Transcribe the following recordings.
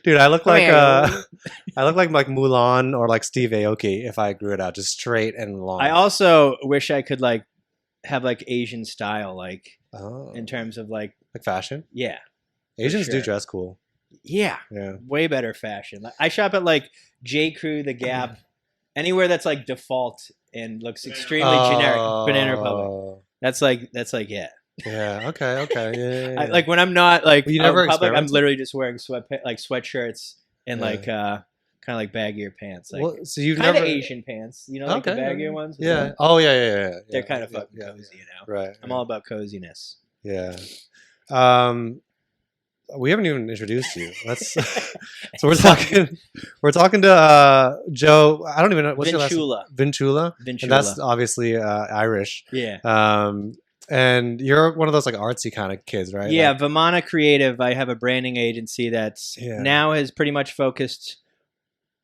Dude, I look Come like here. I look like Mulan or like Steve Aoki if I grew it out just straight and I long. also wish I could like have like Asian style, like in Oh, terms of like, like fashion. yeah, for Asians do sure. dress cool. Yeah, Yeah. way better fashion. Like, I shop at like J. Crew, The Gap, anywhere that's like default and looks extremely generic. Banana Republic. Oh, That's like yeah. yeah. Okay. Okay. Yeah. Yeah. I, Yeah. like when I'm not like Well, you out in never public, I'm experimented. literally just wearing sweatshirts and Yeah. like kind of like baggier pants, like Well, so you've kind of never. Asian pants. You know, like the Okay. baggier ones. With Yeah. Oh, yeah. Yeah. Yeah. they're Yeah. kind of Yeah. fucking Yeah. cozy, you know. Right. I'm all about coziness. Yeah. Um, we haven't even introduced you. Let's. So we're talking to Joe. I don't even know what's your last name? Vincuilla. Vincuilla. And that's Vincuilla. obviously Irish. Yeah. And you're one of those like artsy kind of kids, right? Yeah, Like, Vimana Creative. I have a branding agency that's Yeah. now has pretty much focused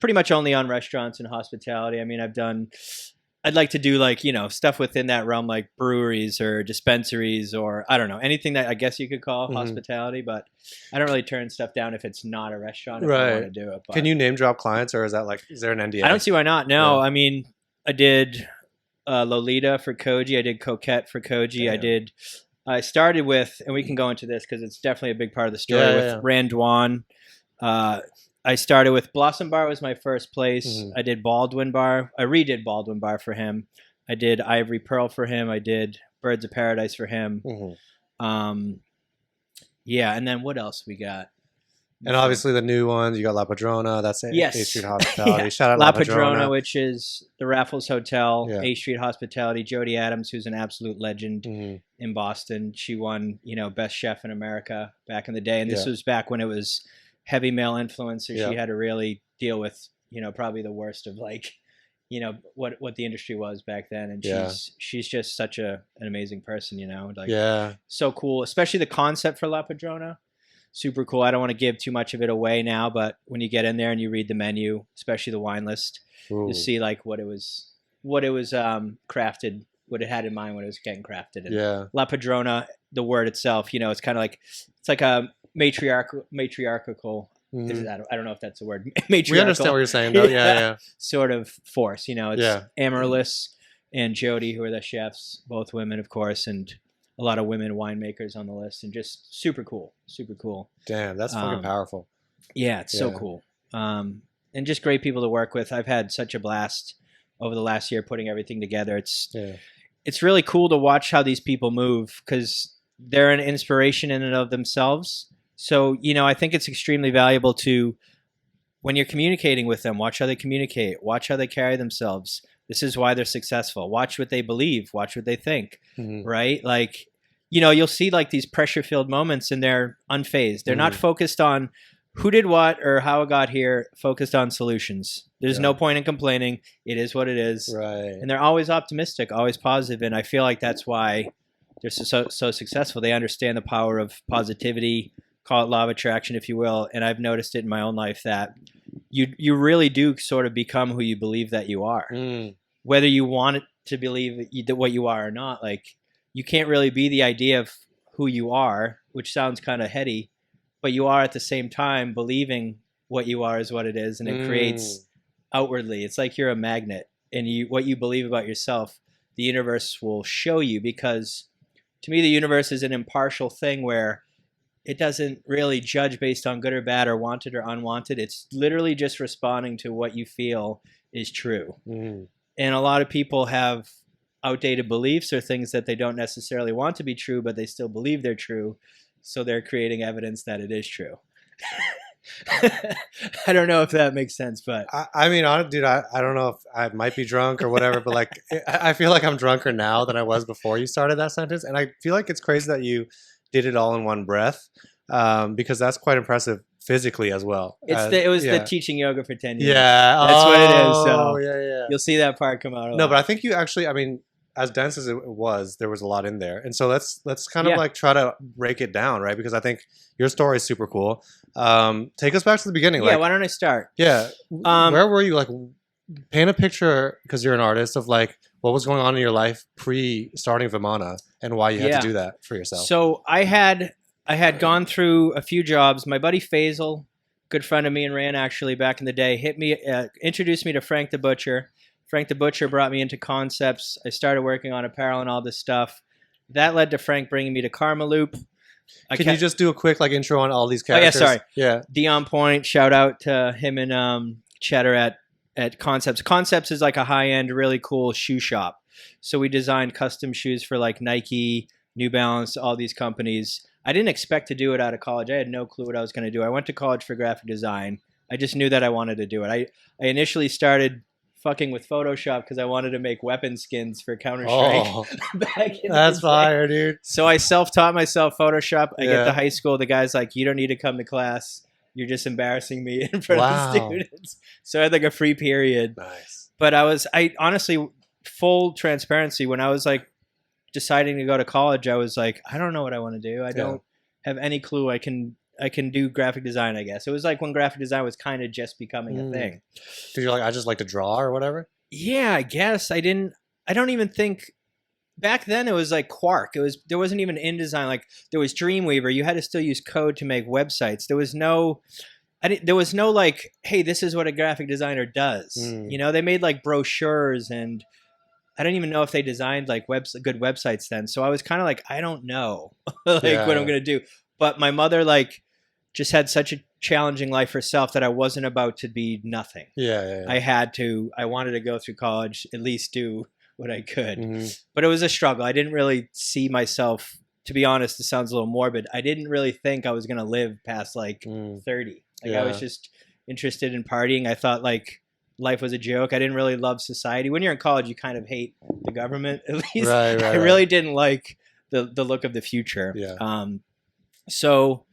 pretty much only on restaurants and hospitality. I mean, I'd like to do like, stuff within that realm, like breweries or dispensaries or I don't know, anything that I guess you could call Mhm. hospitality, but I don't really turn stuff down if it's not a restaurant if I Right. want to do it. But Can you name drop clients, or is that like is there an NDA? I don't see why not. No, Yeah. I mean, I did Lolita for Koji. I did Coquette for Koji. Damn. I started with, and we can go into this because it's definitely a big part of the story, Yeah, with yeah. Randwan. I started with Blossom Bar was my first place. Mhm. I did Baldwin Bar. I redid Baldwin Bar for him. I did Ivory Pearl for him. I did Birds of Paradise for him. Mhm. Yeah, and then what else we got? And obviously the new ones, you got La Padrona. That's Yes. A Street Hospitality. Yeah. Shout out La La Padrona, which is the Raffles Hotel, Yeah. A Street Hospitality. Jody Adams, who's an absolute legend Mhm. in Boston. She won, best chef in America back in the day, and this Yeah. was back when it was heavy male influence. So Yeah. she had to really deal with, probably the worst of like, what the industry was back then. And Yeah. she's just such an amazing person, like Yeah. so cool, especially the concept for La Padrona. Super cool. I don't want to give too much of it away now, but when you get in there and you read the menu, especially the wine list, Ooh. you see like what it was crafted, what it had in mind when it was getting crafted. And Yeah. La Padrona, the word itself, it's kind of like it's like a matriarchal. Mhm. I don't know if that's a word. We understand what you're saying, though. Yeah. Yeah. Sort of force. It's Yeah. Amaryllis and Jody, who are the chefs, both women, of course, and a lot of women winemakers on the list, and just super cool. Damn, that's fucking powerful. Yeah, it's so Yeah. cool. And just great people to work with. I've had such a blast over the last year putting everything together. Yeah. It's really cool to watch how these people move because they're an inspiration in and of themselves. So, I think it's extremely valuable to, when you're communicating with them, watch how they communicate, watch how they carry themselves. This is why they're successful. Watch what they believe, watch what they think, Mhm. right? Like, you'll see like these pressure-filled moments and they're unfazed. They're not Mhm. focused on who did what or how it got here, focused on solutions. There's Yeah. no point in complaining. It is what it is. Right. And they're always optimistic, always positive, and I feel like that's why they're so successful. They understand the power of positivity, call it law of attraction if you will, and I've noticed it in my own life that you really do sort of become who you believe that you are. Mm. Whether you want it to believe that what you are or not, like you can't really be the idea of who you are, which sounds kind of heady, but you are at the same time believing what you are is what it is, and it creates outwardly. It's like you're a magnet, and what you believe about yourself, the universe will show you, because to me the universe is an impartial thing where it doesn't really judge based on good or bad or wanted or unwanted. It's literally just responding to what you feel is true. Mm. And a lot of people have outdated beliefs or things that they don't necessarily want to be true, but they still believe they're true. So they're creating evidence that it is true. I don't know if that makes sense, but I mean, dude, I don't know if I might be drunk or whatever, but like, I feel like I'm drunker now than I was before you started that sentence. And I feel like it's crazy that you did it all in one breath, because that's quite impressive physically as well. it was yeah. the teaching yoga for 10 years. Yeah. That's what it is. So Oh, yeah. you'll see that part come out. No, but I think you actually, I mean, as dense as it was, there was a lot in there. And so let's kind of Yeah. like try to break it down, right? Because I think your story is super cool. Take us back to the beginning. Yeah, Like, why don't I start? yeah. Where were you? Like, paint a picture, because you're an artist, of like what was going on in your life pre-starting Vimana and why you had Yeah. to do that for yourself. So I had gone through a few jobs. My buddy Faisal, good friend of me and Rand actually back in the day, introduced me to Frank the Butcher. Frank the Butcher brought me into concepts. I started working on apparel and all this stuff. That led to Frank bringing me to Karmaloop. Can you just do a quick intro on all these Oh yeah, characters? sorry. Yeah. Dion Point, shout out to him and Cheddar at Concepts. Concepts is like a high-end, really cool shoe shop. So we designed custom shoes for like Nike, New Balance, all these companies. I didn't expect to do it out of college. I had no clue what I was going to do. I went to college for graphic design. I just knew that I wanted to do it. I initially started fucking with Photoshop because I wanted to make weapon skins for Counter-Strike. Back in That's the day. fire, dude. So I self-taught myself Photoshop. I get to high school. The guy's like, you don't need to come to class. You're just embarrassing me in front of the students. So I had like a free period. Nice. But I honestly, full transparency, when I was like deciding to go to college, I was like, I don't know what I want to do. I don't have any clue. I can do graphic design, I guess. It was like when graphic design was kind of just becoming a thing. Because you're like, I just like to draw or whatever? Yeah, I guess. I don't even think back then it was like Quark. There wasn't even InDesign. Like there was Dreamweaver. You had to still use code to make websites. There was no like, hey, this is what a graphic designer does. You know, they made like brochures, and I don't even know if they designed like good websites then. So I was kind of like, I don't know what I'm going to do. But my mother like just had such a challenging life herself that I wasn't about to be nothing. Yeah. I wanted to go through college, at least do what I could. But it was a struggle. I didn't really see myself, to be honest, it sounds a little morbid. I didn't really think I was going to live past like 30. Like I was just interested in partying. I thought like life was a joke. I didn't really love society. When you're in college, you kind of hate the government, at least. I really didn't like the look of the future. So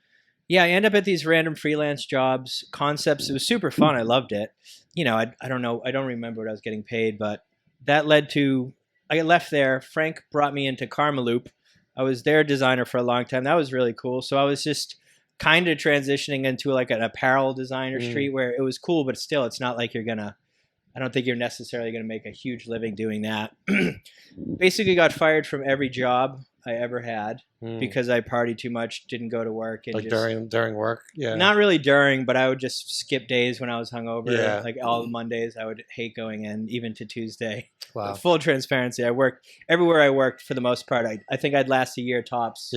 yeah, I end up at these random freelance jobs, Concepts. It was super fun. I loved it. You know, I don't know. I don't remember what I was getting paid, but that led to, I left there. Frank brought me into Karmaloop. I was their designer for a long time. That was really cool. So I was just kind of transitioning into like an apparel designer street where it was cool, but still, it's not like I don't think you're necessarily going to make a huge living doing that. Basically got fired from every job I ever had because I partied too much, didn't go to work. And like during work? Yeah. Not really during, but I would just skip days when I was hungover. Yeah. Like all Mondays, I would hate going in, even to Tuesday. Wow. Full transparency. I worked everywhere I worked for the most part. I think I'd last a year tops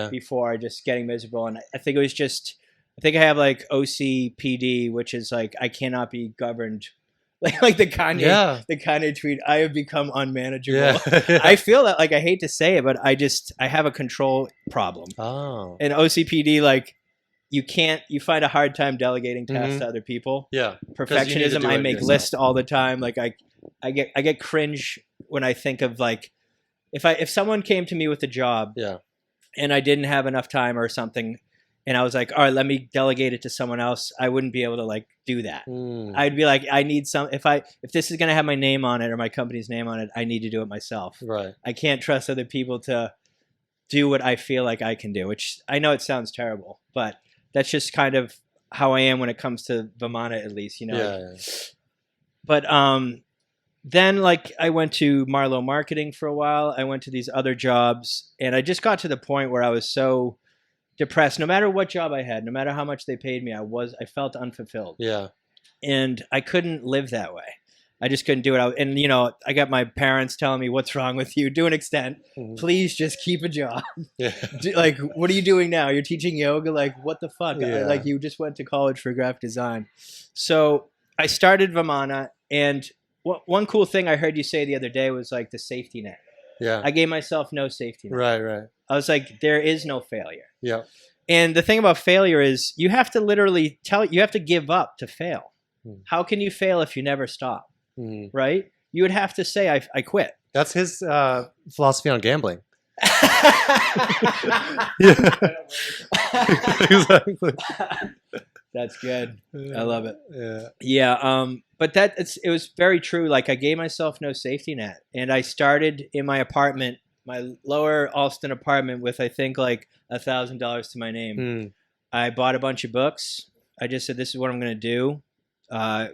before just getting miserable. And I think it was just, I think I have like OCPD, which is like, I cannot be governed. Like the Kanye tweet, I have become unmanageable. Yeah. I feel that, like, I hate to say it, but I have a control problem. Oh. And OCPD, like, you find a hard time delegating tasks to other people. Yeah. Perfectionism, I make lists all the time. Like I get cringe when I think of like, if someone came to me with a job and I didn't have enough time or something, and I was like, all right, let me delegate it to someone else, I wouldn't be able to like do that. I'd be like, I need if this is going to have my name on it or my company's name on it, I need to do it myself. Right. I can't trust other people to do what I feel like I can do, which I know it sounds terrible, but that's just kind of how I am when it comes to Vimana, at least, you know? Yeah. But then like I went to Marlowe Marketing for a while. I went to these other jobs, and I just got to the point where I was so depressed. No matter what job I had, no matter how much they paid me, I felt unfulfilled. Yeah. And I couldn't live that way. I just couldn't do it. And, you know, I got my parents telling me, what's wrong with you? To an extent, please just keep a job. Yeah. Like, what are you doing now? You're teaching yoga? Like, what the fuck? Yeah. Like, you just went to college for graphic design. So I started Vimana, and one cool thing I heard you say the other day was like the safety net. Yeah. I gave myself no safety net. Right. I was like, there is no failure. Yeah. And the thing about failure is you have to literally you have to give up to fail. How can you fail if you never stop? Right? You would have to say, I quit. That's his philosophy on gambling. Exactly. That's good. I love it. Yeah. But it was very true. Like I gave myself no safety net, and I started in my apartment, my lower Alston apartment, with I think like $1,000 to my name. I bought a bunch of books. I just said, this is what I'm going to do. I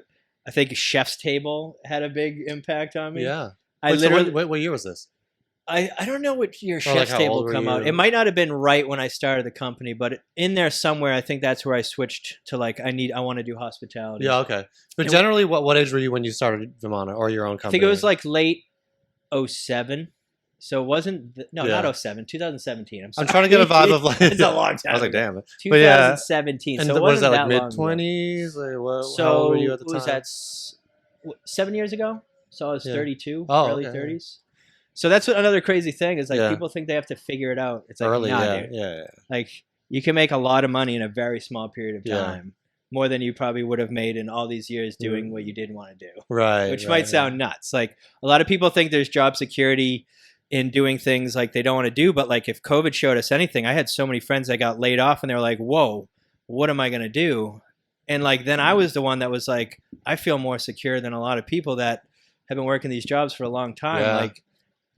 think Chef's Table had a big impact on me. Yeah. What year was this? I don't know what your Or like chef's how table old were come out. It you? might not have been right when I started the company, but in there somewhere, I think that's where I switched to like I want to do hospitality. Yeah, okay. But It- generally, what age were you when you started Vimana or your own I think it was company? like late '07. So it wasn't no, Yeah. not '07, 2017. I'm I'm sorry. trying to get a vibe of like. It's a long I was time like, ago. damn. But yeah, 2017. and So it was that wasn't like that mid long ago. 20s? Like, how old were you So at the what was time? that 7 years ago? So I was Yeah. 32, Oh, early okay. 30s. So that's what another crazy thing is like Yeah. people think they have to figure it out. It's like Early, nah, yeah, dude. yeah, Like you can make a lot of money in a very small period of yeah. time, more than you probably would have made in all these years doing Mm. what you didn't want to do. Right, Which right, might sound nuts. Like a lot of people think there's job security in doing things like they don't want to do, but like if COVID showed us anything, I had so many friends that got laid off and they were like, "Whoa, what am I going to do?" And like then I was the one that was like, I feel more secure than a lot of people that have been working these jobs for a long time. Yeah. Like,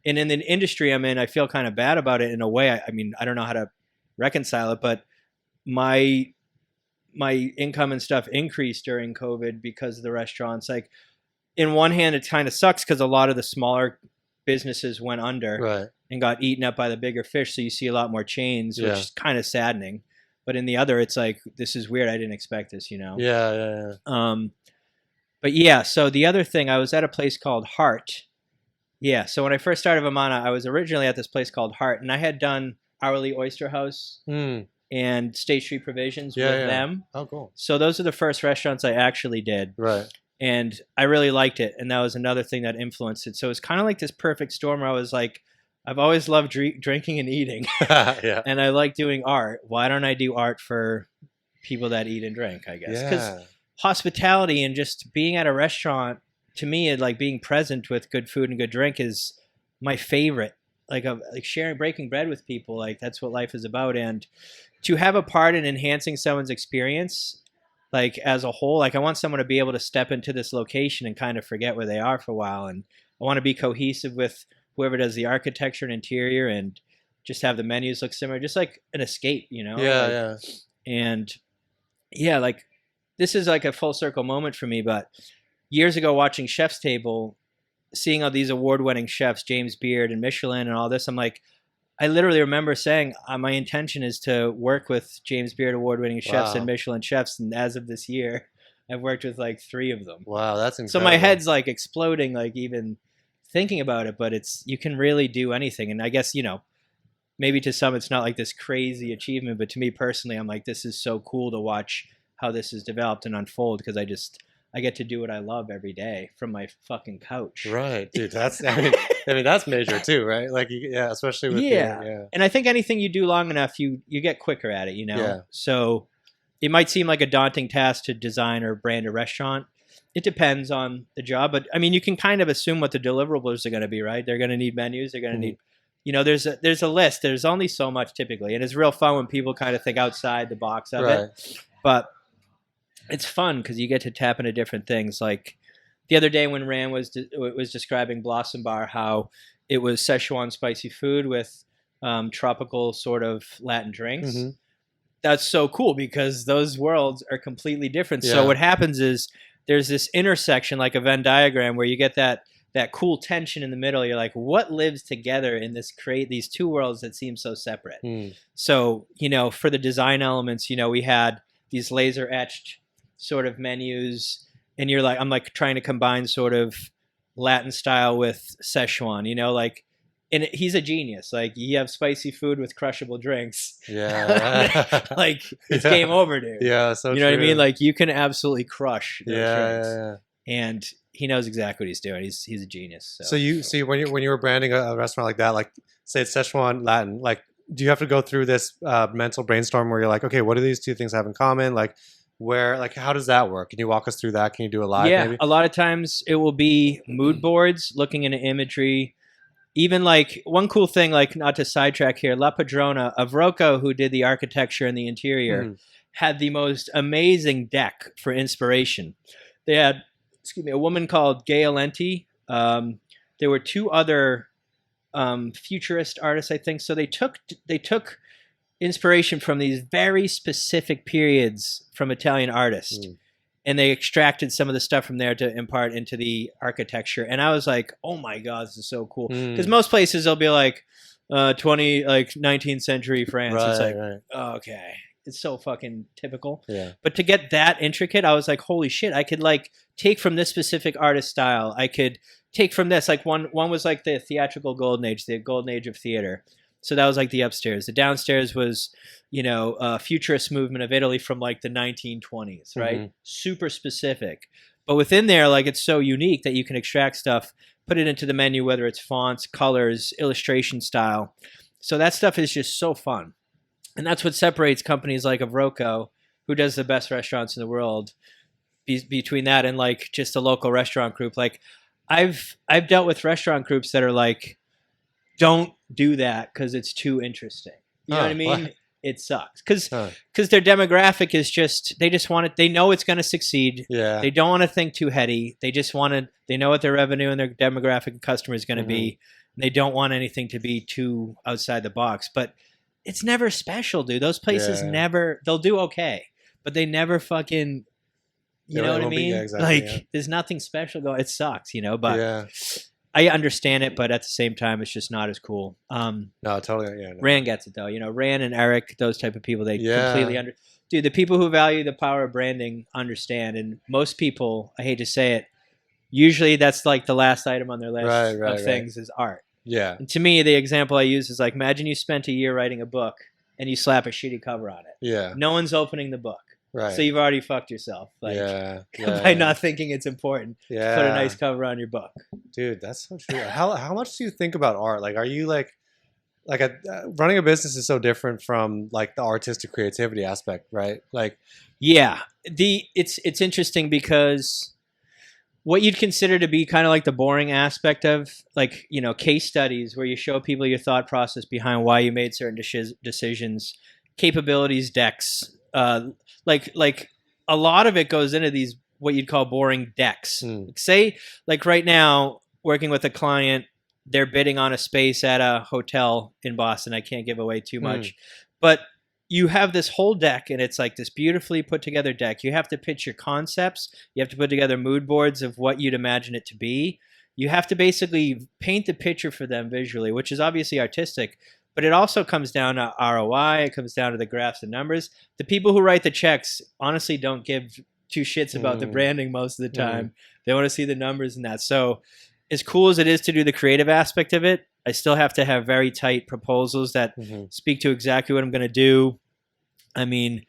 and in the industry I'm in, I feel kind of bad about it in a way. I mean, I don't know how to reconcile it, but my income and stuff increased during COVID because of the restaurants. Like, in one hand, it kind of sucks because a lot of the smaller businesses went under right. and got eaten up by the bigger fish. So you see a lot more chains, which Yeah. is kind of saddening. But in the other, it's like, this is weird. I didn't expect this, you know? Yeah, yeah, yeah. But yeah, so the other thing, I was at a place called Heart. Yeah, so when I first started Vimana, I was originally at this place called Heart, and I had done Hourly Oyster House Mm. and State Street Provisions Yeah, with yeah. them. Oh, cool. So those are the first restaurants I actually did. Right. And I really liked it, and that was another thing that influenced it. So it's kind of like this perfect storm where I was like, I've always loved drinking and eating, Yeah. and I like doing art. Why don't I do art for people that eat and drink, I guess? Because Yeah. hospitality and just being at a restaurant, to me, it, like being present with good food and good drink is my favorite. Like sharing, breaking bread with people, like that's what life is about. And to have a part in enhancing someone's experience, like as a whole, like I want someone to be able to step into this location and kind of forget where they are for a while. And I want to be cohesive with whoever does the architecture and interior and just have the menus look similar, just like an escape, you know? Yeah, Like, yeah. and yeah, like this is like a full circle moment for me. But years ago, watching Chef's Table, seeing all these award-winning chefs, James Beard and Michelin and all this, I'm like, I literally remember saying my intention is to work with James Beard award-winning chefs Wow. and Michelin chefs, and as of this year, I've worked with like 3 of them. Wow, that's incredible. So my head's like exploding, like even thinking about it. But it's you can really do anything, and I guess maybe to some it's not like this crazy achievement, but to me personally, I'm like, this is so cool to watch how this is developed and unfold because I get to do what I love every day from my fucking couch. Right, dude. That's I mean that's major too, right? Like yeah, especially with Yeah. And I think anything you do long enough, you get quicker at it, Yeah. So it might seem like a daunting task to design or brand a restaurant. It depends on the job, but I mean, you can kind of assume what the deliverables are going to be, right? They're going to need menus. They're going to need, there's a list. There's only so much typically, and it's real fun when people kind of think outside the box of it. But it's fun because you get to tap into different things. Like the other day when Rand was describing Blossom Bar, how it was Szechuan spicy food with tropical sort of Latin drinks. Mm-hmm. That's so cool because those worlds are completely different. Yeah. So what happens is there's this intersection, like a Venn diagram, where you get that cool tension in the middle. You're like, what lives together in these two worlds that seem so separate? Mm. So, for the design elements, we had these laser etched sort of menus, and I'm like trying to combine sort of Latin style with Szechuan, and he's a genius. Like, you have spicy food with crushable drinks. Yeah. Like, it's game over, dude. Yeah, so you know what I mean? Like, you can absolutely crush those drinks. Yeah. And he knows exactly what he's doing. He's a genius. So you see when you were branding a restaurant like that, like say it's Szechuan Latin, like do you have to go through this mental brainstorm where you're like, okay, what do these two things have in common? Like how does that work? Can you walk us through that? Can you do a live? Yeah, maybe? a lot of times it will be mood boards, looking into imagery. Even like one cool thing, like not to sidetrack here, La Padrona of Rocco, who did the architecture and the interior, had the most amazing deck for inspiration. They had, a woman called Gay Alenti. There were 2 other futurist artists, I think. So they took inspiration from these very specific periods from Italian artists. and they extracted some of the stuff from there to impart into the architecture. And I was like, oh my God, this is so cool. Because most places they'll be like 19th century France. It's like, okay, it's so fucking typical. Yeah. But to get that intricate, I was like, holy shit, I could like take from this specific artist style. I could take from this. Like one was like the theatrical golden age, the golden age of theater. So that was like the upstairs. The downstairs was, futurist movement of Italy from like the 1920s, right? Mm-hmm. Super specific. But within there, like it's so unique that you can extract stuff, put it into the menu, whether it's fonts, colors, illustration style. So that stuff is just so fun. And that's what separates companies like Avrocco, who does the best restaurants in the world, between that and like just a local restaurant group. Like I've dealt with restaurant groups that are like, don't do that because it's too interesting. You know what I mean? What? It sucks because their demographic is just, they just want it. They know it's going to succeed. Yeah. They don't want to think too heady. They just want to, they know what their revenue and their demographic and customer is going to be. They don't want anything to be too outside the box, but it's never special, dude. Those places never, they'll do okay, but they never fucking, you know what I mean? Exactly, there's nothing special going. It sucks, but I understand it, but at the same time, it's just not as cool. No, totally. Yeah, no. Rand gets it though. Rand and Eric, those type of people, they completely Dude, the people who value the power of branding understand, and most people, I hate to say it, usually that's like the last item on their list of things is art. Yeah. And to me, the example I use is like, imagine you spent a year writing a book and you slap a shitty cover on it. Yeah. No one's opening the book. Right. So you've already fucked yourself. Like, by not thinking it's important to put a nice cover on your book. Dude, that's so true. How much do you think about art? Like, are you like running a business is so different from like the artistic creativity aspect, right? Like, yeah, it's interesting because what you'd consider to be kind of like the boring aspect of like, case studies where you show people your thought process behind why you made certain decisions, capabilities decks, like a lot of it goes into these, what you'd call boring decks. Say like right now working with a client, they're bidding on a space at a hotel in Boston. I can't give away too much, but you have this whole deck and it's like this beautifully put together deck. You have to pitch your concepts. You have to put together mood boards of what you'd imagine it to be. You have to basically paint the picture for them visually, which is obviously artistic, but it also comes down to ROI. It comes down to the graphs and numbers. The people who write the checks honestly don't give two shits about the branding most of the time. They want to see the numbers and that. So as cool as it is to do the creative aspect of it, I still have to have very tight proposals that speak to exactly what I'm going to do. I mean,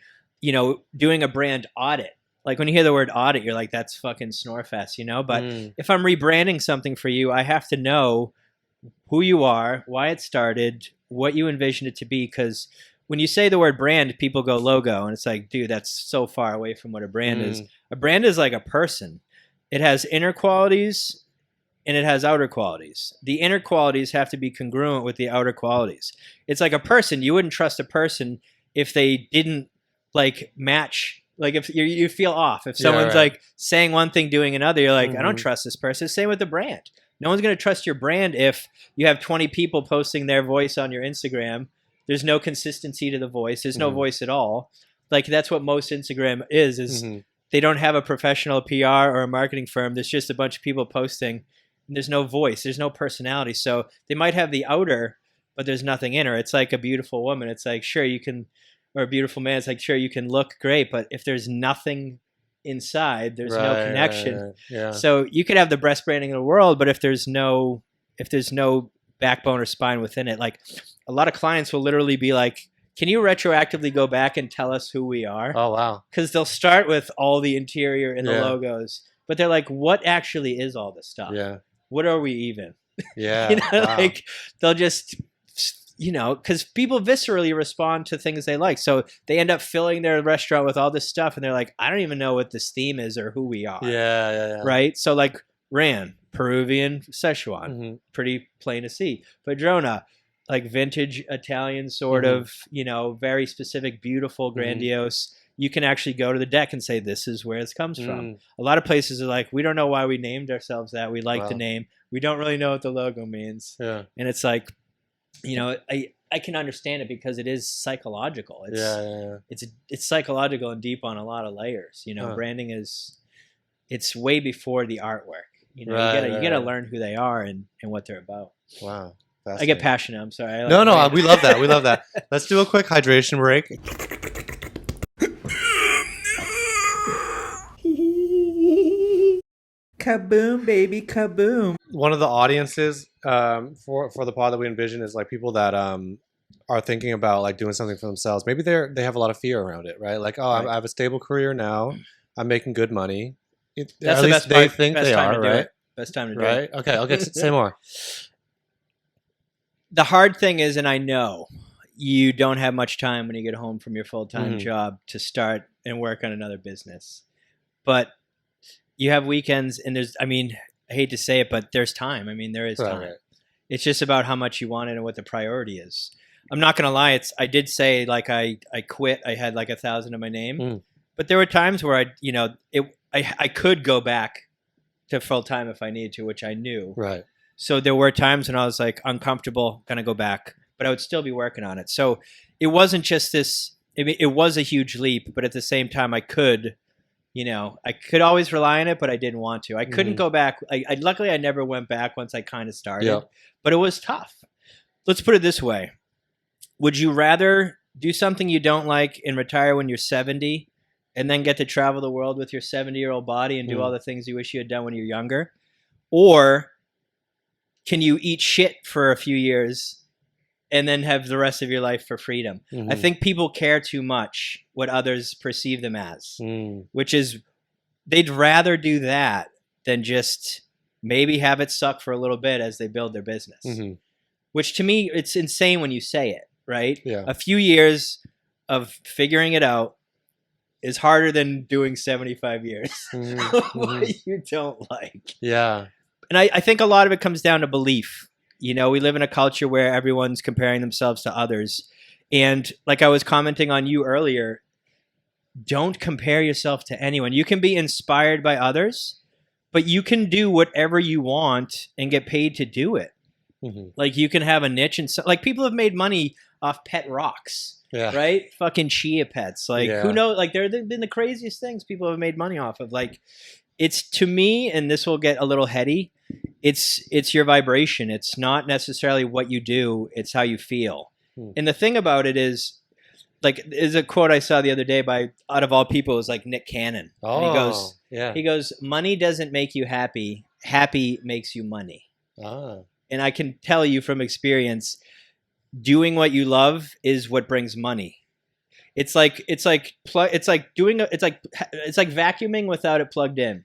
doing a brand audit. Like when you hear the word audit, you're like, that's fucking snorefest, But if I'm rebranding something for you, I have to know who you are, why it started, what you envision it to be. Because when you say the word brand, people go logo. And it's like, dude, that's so far away from what a brand is. A brand is like a person. It has inner qualities and it has outer qualities. The inner qualities have to be congruent with the outer qualities. It's like a person. You wouldn't trust a person if they didn't like match, like if you feel off, if someone's like saying one thing, doing another, you're like, I don't trust this person. Same with the brand. No one's going to trust your brand if you have 20 people posting their voice on your Instagram. There's no consistency to the voice. There's no voice at all. Like that's what most Instagram is they don't have a professional PR or a marketing firm. There's just a bunch of people posting and there's no voice. There's no personality. So they might have the outer, but there's nothing in her. It's like a beautiful woman. It's like, sure, you can, or a beautiful man. It's like, sure, you can look great, but if there's nothing inside, there's no connection. Right. Yeah. So you could have the best branding in the world, but if there's no backbone or spine within it, like a lot of clients will literally be like, can you retroactively go back and tell us who we are? Oh, wow. Because they'll start with all the interior and the logos, but they're like, what actually is all this stuff? Yeah. What are we even? Yeah. Like they'll just, because people viscerally respond to things they like. So they end up filling their restaurant with all this stuff and they're like, I don't even know what this theme is or who we are. Yeah. Right? So like Ran, Peruvian Szechuan, pretty plain to see. Padrona, like vintage Italian sort of, very specific, beautiful, grandiose. You can actually go to the deck and say, this is where it comes from. A lot of places are like, we don't know why we named ourselves that. We like the name. We don't really know what the logo means. Yeah. And it's like, I I can understand it because it is psychological. It's psychological and deep on a lot of layers. You know, branding it's way before the artwork. You know, you gotta learn who they are and what they're about. Wow. I get passionate. I'm sorry. No, we love that. We love that. Let's do a quick hydration break. Kaboom, baby, kaboom. One of the audiences for the pod that we envision is like people that are thinking about like doing something for themselves. Maybe they have a lot of fear around it, right? Like, I have a stable career now. I'm making good money. That's the best they part, think best they time are, to do right? it. Best time to do right? it. Okay. Say more. The hard thing is, and I know you don't have much time when you get home from your full-time job to start and work on another business, but you have weekends, and I hate to say it, but there's time. I mean, there is time. Right. It's just about how much you want it and what the priority is. I'm not going to lie. I did say like I quit. I had like 1,000 in my name, but there were times where I could go back to full time if I needed to, which I knew. Right. So there were times when I was like uncomfortable, going to go back, but I would still be working on it. So it wasn't just this. It was a huge leap, but at the same time, I could always rely on it, but I didn't want to. I couldn't go back. Luckily, I never went back once I kind of started, but it was tough. Let's put it this way. Would you rather do something you don't like and retire when you're 70 and then get to travel the world with your 70-year-old body and do all the things you wish you had done when you're younger? Or can you eat shit for a few years and then have the rest of your life for freedom? I think people care too much what others perceive them as, which is they'd rather do that than just maybe have it suck for a little bit as they build their business, which to me, it's insane when you say it, right? Yeah. A few years of figuring it out is harder than doing 75 years what you don't like. Yeah. And I think a lot of it comes down to belief. You know, we live in a culture where everyone's comparing themselves to others. And like I was commenting on you earlier, don't compare yourself to anyone. You can be inspired by others, but you can do whatever you want and get paid to do it. Like you can have a niche and like people have made money off pet rocks, right? Fucking chia pets. Like who knows? Like there have been the craziest things people have made money off of. Like it's to me, and this will get a little heady. It's your vibration. It's not necessarily what you do. It's how you feel. And the thing about it is, like, there's a quote I saw the other day by, out of all people, it was like Nick Cannon. Oh, and he goes, money doesn't make you happy. Happy makes you money. And I can tell you from experience, doing what you love is what brings money. It's like vacuuming without it plugged in.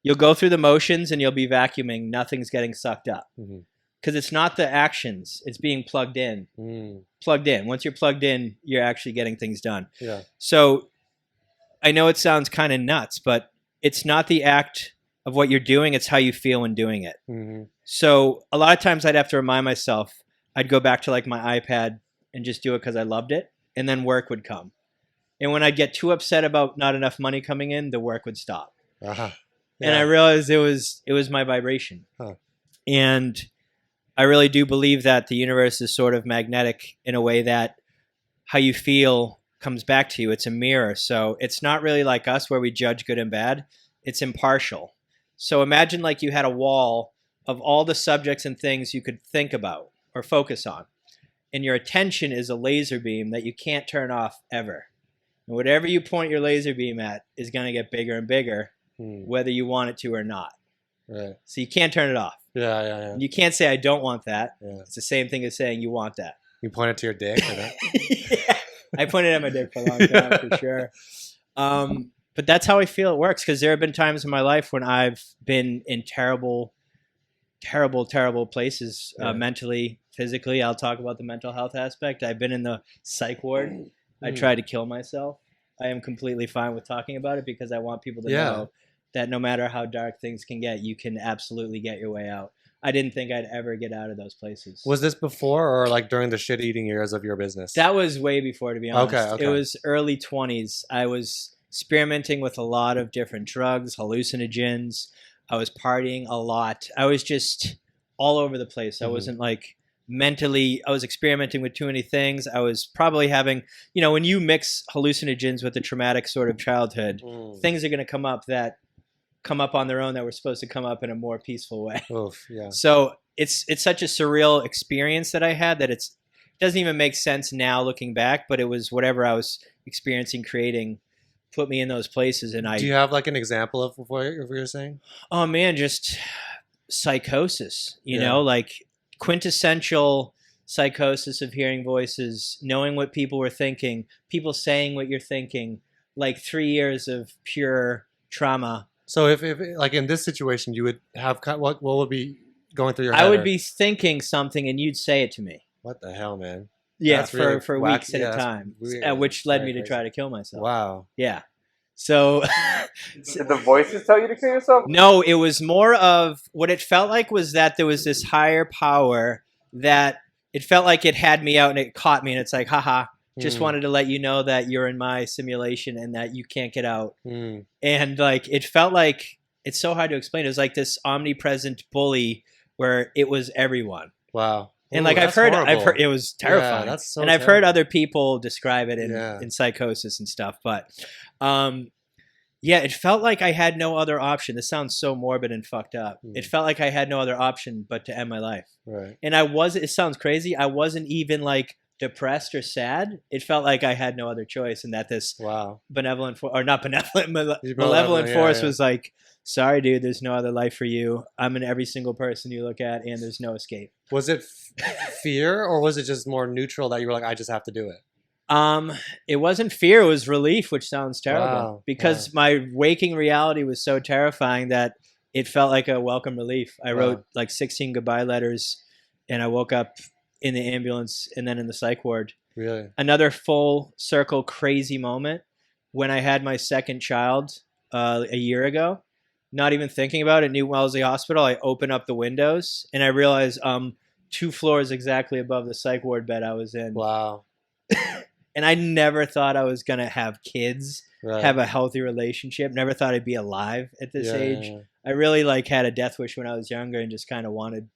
You'll go through the motions and you'll be vacuuming. Nothing's getting sucked up because it's not the actions. It's being plugged in. Plugged in. Once you're plugged in, you're actually getting things done. Yeah. So I know it sounds kind of nuts, but it's not the act of what you're doing. It's how you feel when doing it. So a lot of times I'd have to remind myself, I'd go back to like my iPad and just do it because I loved it. And then work would come. And when I'd get too upset about not enough money coming in, the work would stop. And I realized it was my vibration. And I really do believe that the universe is sort of magnetic in a way that how you feel comes back to you. It's a mirror. So it's not really like us where we judge good and bad. It's impartial. So imagine like you had a wall of all the subjects and things you could think about or focus on. And your attention is a laser beam that you can't turn off ever. And whatever you point your laser beam at is going to get bigger and bigger, whether you want it to or not. Right. So you can't turn it off. Yeah. And you can't say, I don't want that. Yeah. It's the same thing as saying you want that. You point it to your dick or that? Yeah. I pointed at my dick for a long time, for sure. But that's how I feel it works, because there have been times in my life when I've been in terrible places, mentally, physically. I'll talk about the mental health aspect. I've been in the psych ward. I tried to kill myself. I am completely fine with talking about it because I want people to know that no matter how dark things can get, you can absolutely get your way out. I didn't think I'd ever get out of those places. Was this before or like during the shit-eating years of your business? That was way before, to be honest. Okay. It was early 20s. I was experimenting with a lot of different drugs, hallucinogens. I was partying a lot. I was just all over the place. I wasn't like mentally, I was experimenting with too many things. I was probably having, when you mix hallucinogens with a traumatic sort of childhood, things are going to come up on their own that were supposed to come up in a more peaceful way. Oof, yeah. So it's such a surreal experience that I had that it doesn't even make sense now looking back, but it was whatever I was experiencing, creating, put me in those places. And Do you have like an example of what you're saying? Oh man, just psychosis, like quintessential psychosis of hearing voices, knowing what people were thinking, people saying what you're thinking, like 3 years of pure trauma. So if like in this situation, you would have what would be going through your head? I would be thinking something and you'd say it to me. What the hell, man? Yeah, That's for really weeks wacky. at a time, which led me to try to kill myself. Wow. Yeah. So did the voices tell you to kill yourself? No, it was more of what it felt like was that there was this higher power that it felt like it had me out and it caught me and it's like, haha, just wanted to let you know that you're in my simulation and that you can't get out. And like, it felt like, it's so hard to explain. It was like this omnipresent bully where it was everyone. Wow. And like, I've heard it was terrifying. Yeah, that's so and I've heard other people describe it in psychosis and stuff, but yeah, it felt like I had no other option. This sounds so morbid and fucked up. It felt like I had no other option but to end my life. Right. And it sounds crazy. I wasn't even like depressed or sad. It felt like I had no other choice, and that this malevolent force was like, sorry, dude, there's no other life for you. I'm in every single person you look at, and there's no escape. Was it fear, or was it just more neutral that you were like, I just have to do it? It wasn't fear, it was relief, which sounds terrible because my waking reality was so terrifying that it felt like a welcome relief. I wrote like 16 goodbye letters and I woke up in the ambulance and then in the psych ward. Really? Another full circle crazy moment when I had my second child a year ago. Not even thinking about it, New Wellesley Hospital, I opened up the windows and I realized 2 floors exactly above the psych ward bed I was in. Wow. And I never thought I was going to have kids, have a healthy relationship. Never thought I'd be alive at this age. Yeah. I really like had a death wish when I was younger and just kind of wanted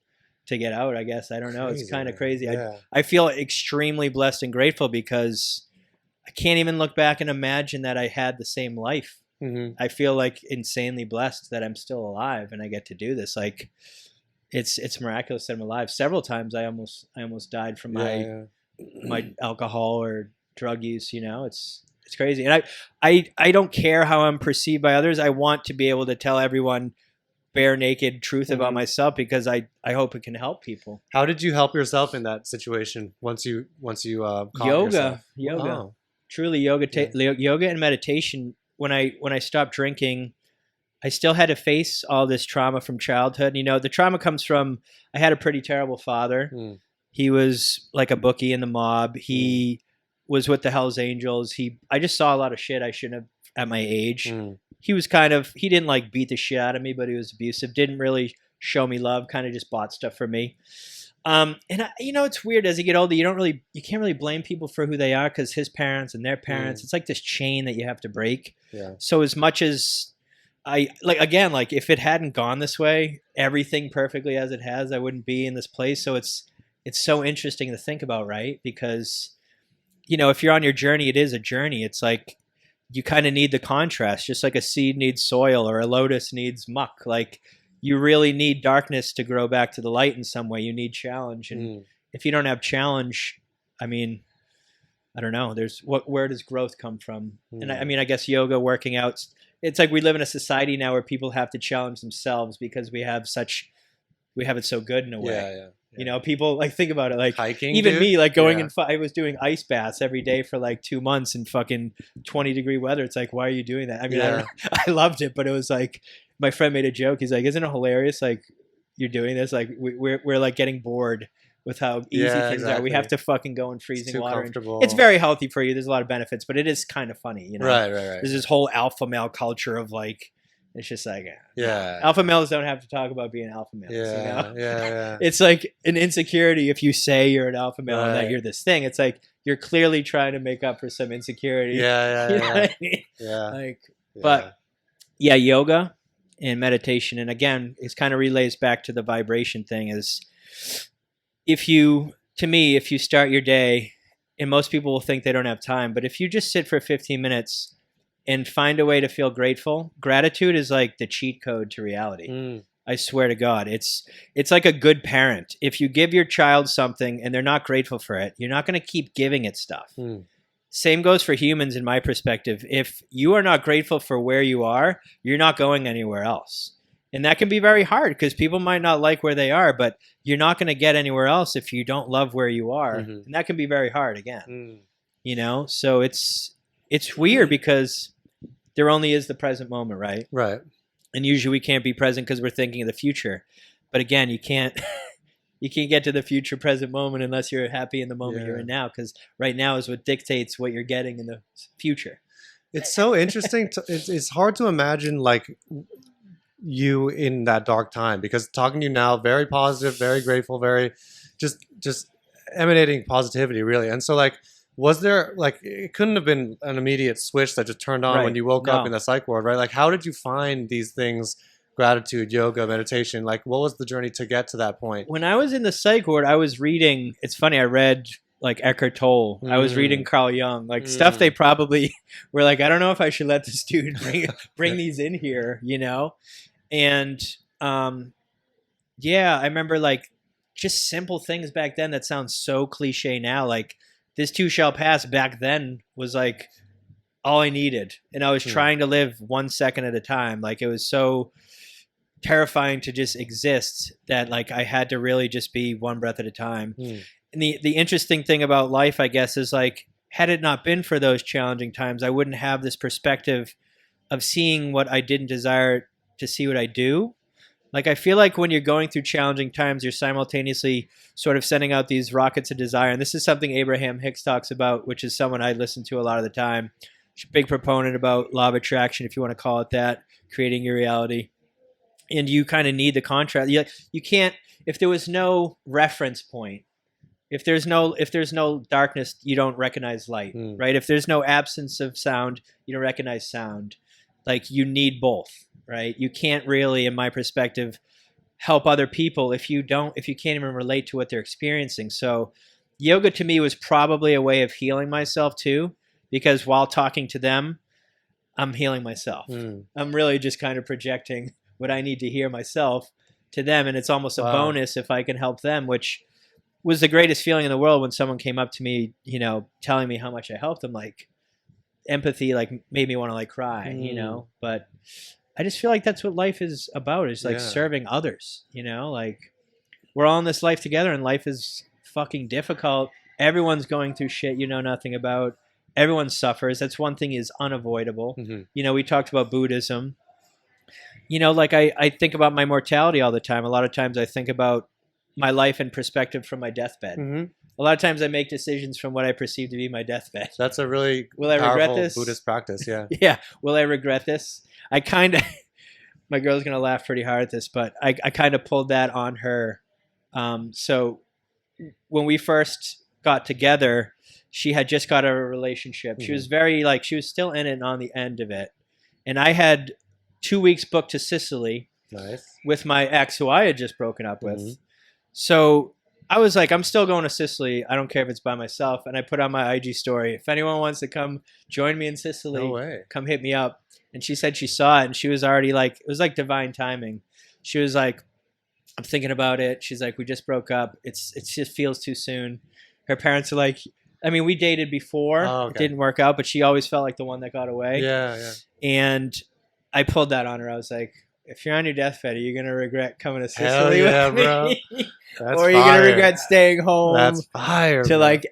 to get out, I guess. I don't know. It's kind of crazy. Yeah. I feel extremely blessed and grateful because I can't even look back and imagine that I had the same life. I feel like insanely blessed that I'm still alive and I get to do this. Like it's miraculous that I'm alive. Several times I almost died from my alcohol or drug use, it's crazy. And I don't care how I'm perceived by others. I want to be able to tell everyone bare naked truth about myself because I hope it can help people. How did you help yourself in that situation once you yoga truly yoga and meditation. When I stopped drinking, I still had to face all this trauma from childhood. The trauma comes from, I had a pretty terrible father. He was like a bookie in the mob. He was with the Hells Angels. I just saw a lot of shit I shouldn't have at my age. He was he didn't like beat the shit out of me, but he was abusive. Didn't really show me love, kind of just bought stuff for me. And it's weird as you get older, you can't really blame people for who they are because his parents and their parents, it's like this chain that you have to break. Yeah. So as much as if it hadn't gone this way, everything perfectly as it has, I wouldn't be in this place. So it's so interesting to think about, right? Because, if you're on your journey, it is a journey. It's like you kind of need the contrast, just like a seed needs soil or a lotus needs muck. Like you really need darkness to grow back to the light in some way. You need challenge. And if you don't have challenge, I mean, I don't know. Where does growth come from? And I guess yoga, working out, it's like we live in a society now where people have to challenge themselves because we have it so good in a way. Yeah. People like think about it, like hiking, even me, like going I was doing ice baths every day for like 2 months in fucking 20-degree weather. It's like, why are you doing that? I mean, I loved it, but it was like, my friend made a joke. He's like, isn't it hilarious? Like you're doing this, like we're like getting bored with how easy things are. We have to fucking go in freezing water. It's very healthy for you. There's a lot of benefits, but it is kind of funny, Right. There's this whole alpha male culture of like, it's just like, alpha males don't have to talk about being alpha males. Yeah. It's like an insecurity if you say you're an alpha male and that you're this thing. It's like you're clearly trying to make up for some insecurity. But yoga and meditation, and again, it kind of relays back to the vibration thing. Is if you start your day, and most people will think they don't have time, but if you just sit for 15 minutes and find a way to feel grateful, gratitude is like the cheat code to reality. I swear to God, it's like a good parent. If you give your child something and they're not grateful for it, you're not going to keep giving it stuff. Same goes for humans in my perspective. If you are not grateful for where you are, you're not going anywhere else. And that can be very hard because people might not like where they are, but you're not going to get anywhere else if you don't love where you are. And that can be very hard again. You know, so it's weird because there only is the present moment, right? Right. And usually we can't be present because we're thinking of the future. But again, you can't get to the future present moment unless you're happy in the moment you're in now, because right now is what dictates what you're getting in the future. It's so interesting. It's hard to imagine like you in that dark time, because talking to you now, very positive, very grateful, very just emanating positivity, really. And so like, was there like, it couldn't have been an immediate switch that just turned on when you woke up in the psych ward, right? Like, how did you find these things? Gratitude, yoga, meditation, like what was the journey to get to that point? When I was in the psych ward, I was reading, it's funny, I read like Eckhart Tolle. I was reading Carl Jung, like stuff they probably were like, I don't know if I should let this dude bring these in here, you know? And yeah, I remember like just simple things back then that sounds so cliche now. Like this too shall pass back then was like all I needed. And I was trying to live 1 second at a time. Like it was so terrifying to just exist that like I had to really just be one breath at a time. And the interesting thing about life, I guess, is like, had it not been for those challenging times, I wouldn't have this perspective of seeing what I didn't desire to see what I do. Like, I feel like when you're going through challenging times, you're simultaneously sort of sending out these rockets of desire. And this is something Abraham Hicks talks about, which is someone I listen to a lot of the time. Big proponent about law of attraction, if you want to call it that, creating your reality. And you kind of need the contrast. You can't, if there was no reference point, if there's no darkness, you don't recognize light, right? If there's no absence of sound, you don't recognize sound. Like, you need both, right? You can't really, in my perspective, help other people if you can't even relate to what they're experiencing. So yoga to me was probably a way of healing myself too, because while talking to them, I'm healing myself. I'm really just kind of projecting what I need to hear myself to them. And it's almost a bonus if I can help them, which was the greatest feeling in the world when someone came up to me, you know, telling me how much I helped them. Like, empathy, like, made me want to like cry, you know, but I just feel like that's what life is about, is like serving others, you know, like we're all in this life together and life is fucking difficult. Everyone's going through shit you know nothing about. Everyone suffers. That's one thing is unavoidable. You know, we talked about Buddhism. You know, like I think about my mortality all the time. A lot of times I think about my life in perspective from my deathbed. A lot of times I make decisions from what I perceive to be my deathbed. That's a really will I regret this? Buddhist practice, yeah. Yeah. Will I regret this? I kind of, my girl's going to laugh pretty hard at this, but I kind of pulled that on her. So when we first got together, she had just got out of a relationship. She was very like, she was still in it and on the end of it. And I had 2 weeks booked to Sicily with my ex, who I had just broken up with. So I was like, I'm still going to Sicily. I don't care if it's by myself. And I put on my IG story, if anyone wants to come join me in Sicily, come hit me up. And she said she saw it and she was already like, it was like divine timing. She was like, I'm thinking about it. She's like, we just broke up. It just feels too soon. Her parents are like, I mean, we dated before. It didn't work out, but she always felt like the one that got away. Yeah. And I pulled that on her. I was like, if you're on your deathbed, are you going to regret coming to Sicily with me? Bro. That's or are you going to regret staying home? That's fire, to bro. Like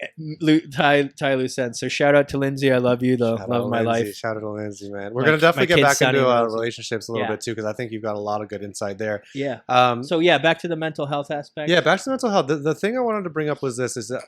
tie loose ends. So shout out to Lindsay. I love you, though. Love my life. Shout out to Lindsay, man. We're going to definitely get back into relationships a little bit too, because I think you've got a lot of good insight there. Yeah. So yeah, back to the mental health aspect. Yeah, back to the mental health. The thing I wanted to bring up was this, is that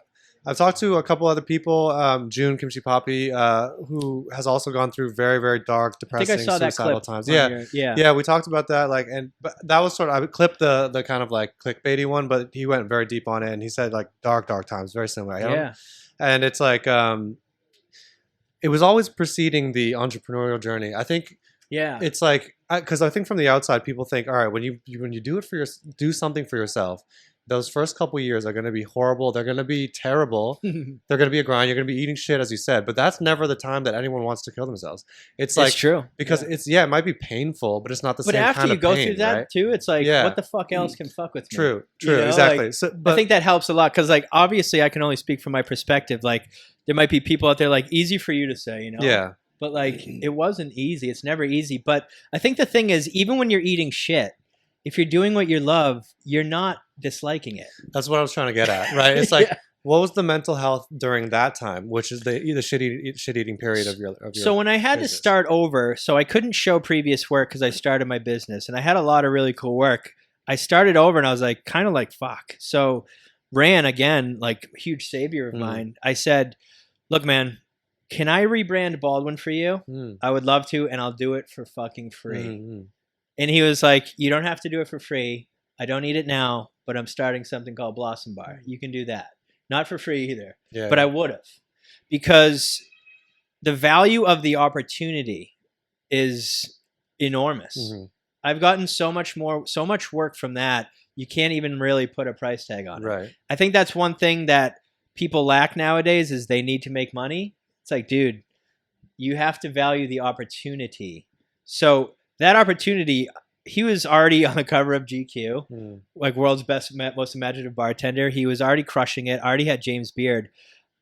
I've talked to a couple other people, June Kimchi Poppy, who has also gone through very, very dark, depressing, suicidal times. Yeah. We talked about that. But that was sort of, I clipped the kind of like clickbaity one, but he went very deep on it, and he said like dark times, very similar. And it's like, it was always preceding the entrepreneurial journey. I think. Yeah. It's like, because I think from the outside, people think, all right, when you do something for yourself, those first couple years are going to be horrible. They're going to be terrible. They're going to be a grind. You're going to be eating shit, as you said. But that's never the time that anyone wants to kill themselves. It's like, true. because it might be painful, but it's not the But same after kind you of go pain, through that right? too, it's like, Yeah. what the fuck else can fuck with me? True, You know, exactly. like, So, I think that helps a lot because, like, obviously, I can only speak from my perspective. Like, there might be people out there, like, easy for you to say, you know? yeah, But, like, it wasn't easy. It's never easy. But I think the thing is, even when you're eating shit, if you're doing what you love, you're not disliking it. that's what I was trying to get at, right? It's like, Yeah. what was the mental health during that time, which is the shit eating period of your So when I had business? to start over, so I couldn't show previous work because I started my business, and I had a lot of really cool work. I started over, and I was like, kind of like, fuck. So Ran, again, like, huge savior of mine. I said, look, man, can I rebrand Baldwin for you? I would love to, and I'll do it for fucking free. And he was like, you don't have to do it for free. I don't need it now, but I'm starting something called Blossom Bar. You can do that. Not for free either, Yeah, but I would have, because the value of the opportunity is enormous. I've gotten so much work from that. You can't even really put a price tag on it. right. I think that's one thing that people lack nowadays is they need to make money. It's like, dude, you have to value the opportunity. So that opportunity, he was already on the cover of GQ, like world's most imaginative bartender. He was already crushing it, already had James Beard.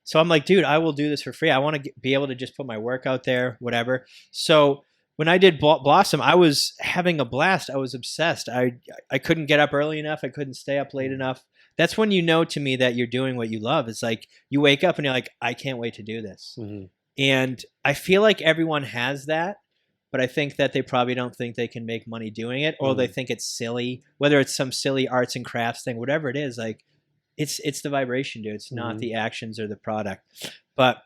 So I'm like, dude, I will do this for free. I want to be able to just put my work out there, whatever. So when I did Blossom, I was having a blast. I was obsessed. I couldn't get up early enough. I couldn't stay up late enough. That's when you know, to me, that you're doing what you love. It's like you wake up and you're like, I can't wait to do this. And I feel like everyone has that, but I think that they probably don't think they can make money doing it, or they think it's silly, whether it's some silly arts and crafts thing, whatever it is. Like, it's the vibration, dude. It's not the actions or the product. But,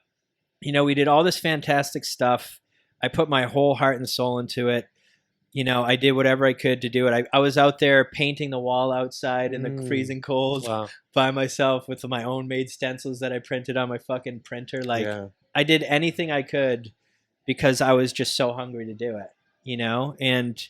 you know, we did all this fantastic stuff. I put my whole heart and soul into it. You know, I did whatever I could to do it. I was out there painting the wall outside in the freezing cold by myself with my own made stencils that I printed on my fucking printer. Like, I did anything I could because I was just so hungry to do it, you know? And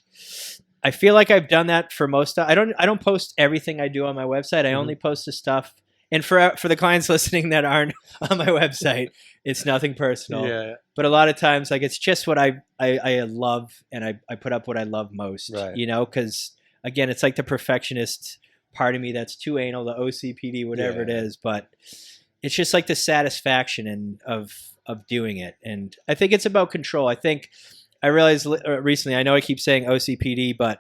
I feel like I've done that for most of, I don't post everything I do on my website. I only post the stuff. And for the clients listening that aren't on my website, it's nothing personal. But a lot of times, like, it's just what I love, and I put up what I love most, you know? Because, again, it's like the perfectionist part of me that's too anal, the OCPD, whatever it is. But it's just like the satisfaction of doing it. And I think it's about control. I think I realized recently, I know I keep saying OCPD, but,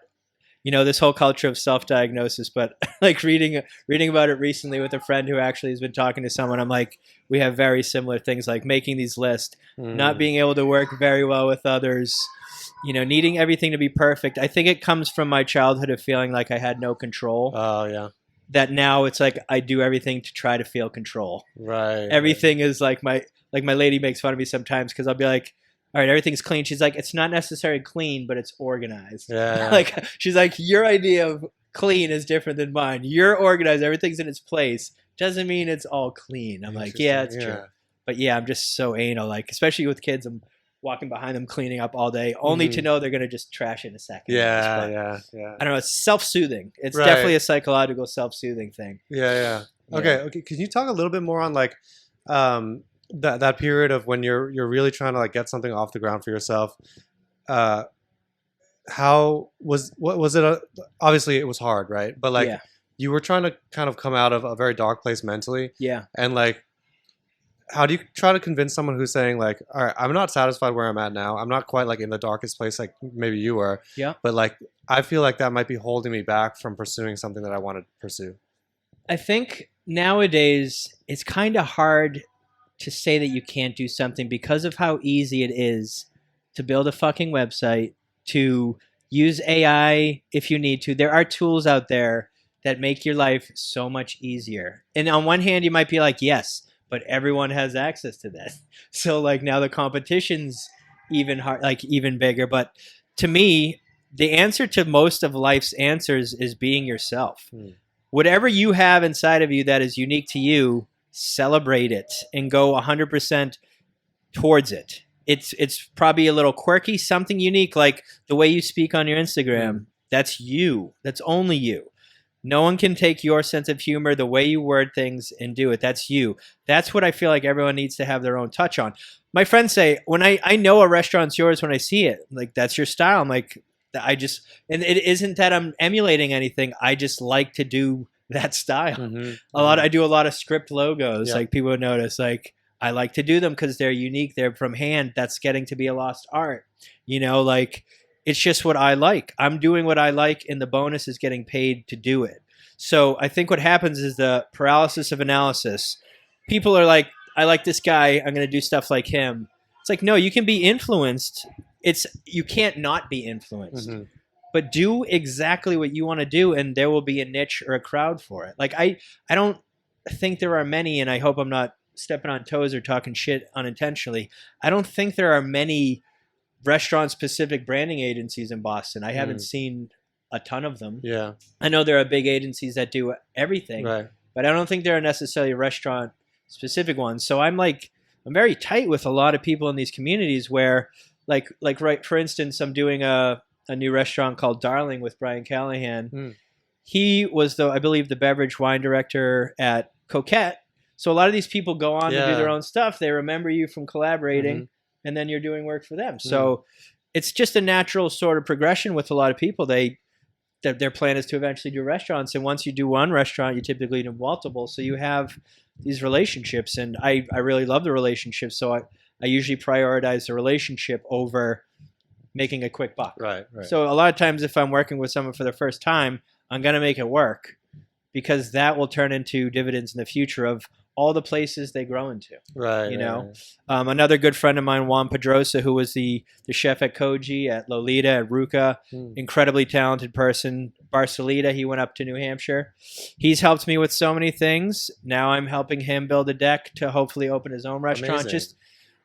you know, this whole culture of self-diagnosis, but like reading about it recently with a friend who actually has been talking to someone, I'm like, we have very similar things, like making these lists, not being able to work very well with others, you know, needing everything to be perfect. I think it comes from my childhood of feeling like I had no control. That now it's like I do everything to try to feel control. Everything is like my lady makes fun of me sometimes because I'll be like, all right, everything's clean. She's like, it's not necessarily clean, but it's organized. Like, she's like, your idea of clean is different than mine. You're organized. Everything's in its place. Doesn't mean it's all clean. I'm like, yeah, it's true. But yeah, I'm just so anal. Like, especially with kids, I'm walking behind them, cleaning up all day, only to know they're going to just trash it in a second. I don't know. It's self-soothing. It's definitely a psychological self-soothing thing. Okay. Can you talk a little bit more on, like, that period of when you're really trying to, like, get something off the ground for yourself? How was it? Obviously it was hard, right? But, like, you were trying to kind of come out of a very dark place mentally. And, like, how do you try to convince someone who's saying, like, all right, I'm not satisfied where I'm at now. I'm not quite, like, in the darkest place like maybe you were. But, like, I feel like that might be holding me back from pursuing something that I want to pursue. I think nowadays it's kind of hard to say that you can't do something because of how easy it is to build a fucking website, to use AI if you need to. There are tools out there that make your life so much easier. And on one hand, you might be like, yes, but everyone has access to this. So, like, now the competition's even hard, like, even bigger. But to me, the answer to most of life's answers is being yourself. Whatever you have inside of you that is unique to you, celebrate it and go 100% towards it. It's probably a little quirky, something unique, like the way you speak on your Instagram. That's you. That's only you. No one can take your sense of humor, the way you word things, and do it. That's you. That's what I feel like everyone needs to have their own touch on. My friends say, when I know a restaurant's yours when I see it, like, that's your style. I'm like, and it isn't that I'm emulating anything. I just like to do that style. I do a lot of script logos. Like, people would notice, like, I like to do them because they're unique. They're from hand. That's getting to be a lost art. You know, like, it's just what I like. I'm doing what I like, and the bonus is getting paid to do it. So I think what happens is the paralysis of analysis. People are like, I like this guy, I'm going to do stuff like him. It's like, no, you can be influenced. You can't not be influenced. But do exactly what you want to do, and there will be a niche or a crowd for it. Like, I don't think there are many, and I hope I'm not stepping on toes or talking shit unintentionally. I don't think there are many restaurant-specific branding agencies in Boston. I haven't seen a ton of them. Yeah, I know there are big agencies that do everything, right? But I don't think there are necessarily restaurant-specific ones. So I'm very tight with a lot of people in these communities where, like right, for instance, I'm doing a new restaurant called Darling with Brian Callahan. He was, I believe, the beverage wine director at Coquette. So a lot of these people go on to do their own stuff. They remember you from collaborating, and then you're doing work for them. So it's just a natural sort of progression with a lot of people. Their plan is to eventually do restaurants. And once you do one restaurant, you typically do multiple. So you have these relationships. And I really love the relationships. So I usually prioritize the relationship over making a quick buck. Right. So a lot of times if I'm working with someone for the first time, I'm going to make it work, because that will turn into dividends in the future of all the places they grow into. Right. You know, another good friend of mine, Juan Pedrosa, who was the chef at Koji, at Lolita, at Ruka, incredibly talented person. Barcelita, he went up to New Hampshire. He's helped me with so many things. Now I'm helping him build a deck to hopefully open his own restaurant. Amazing.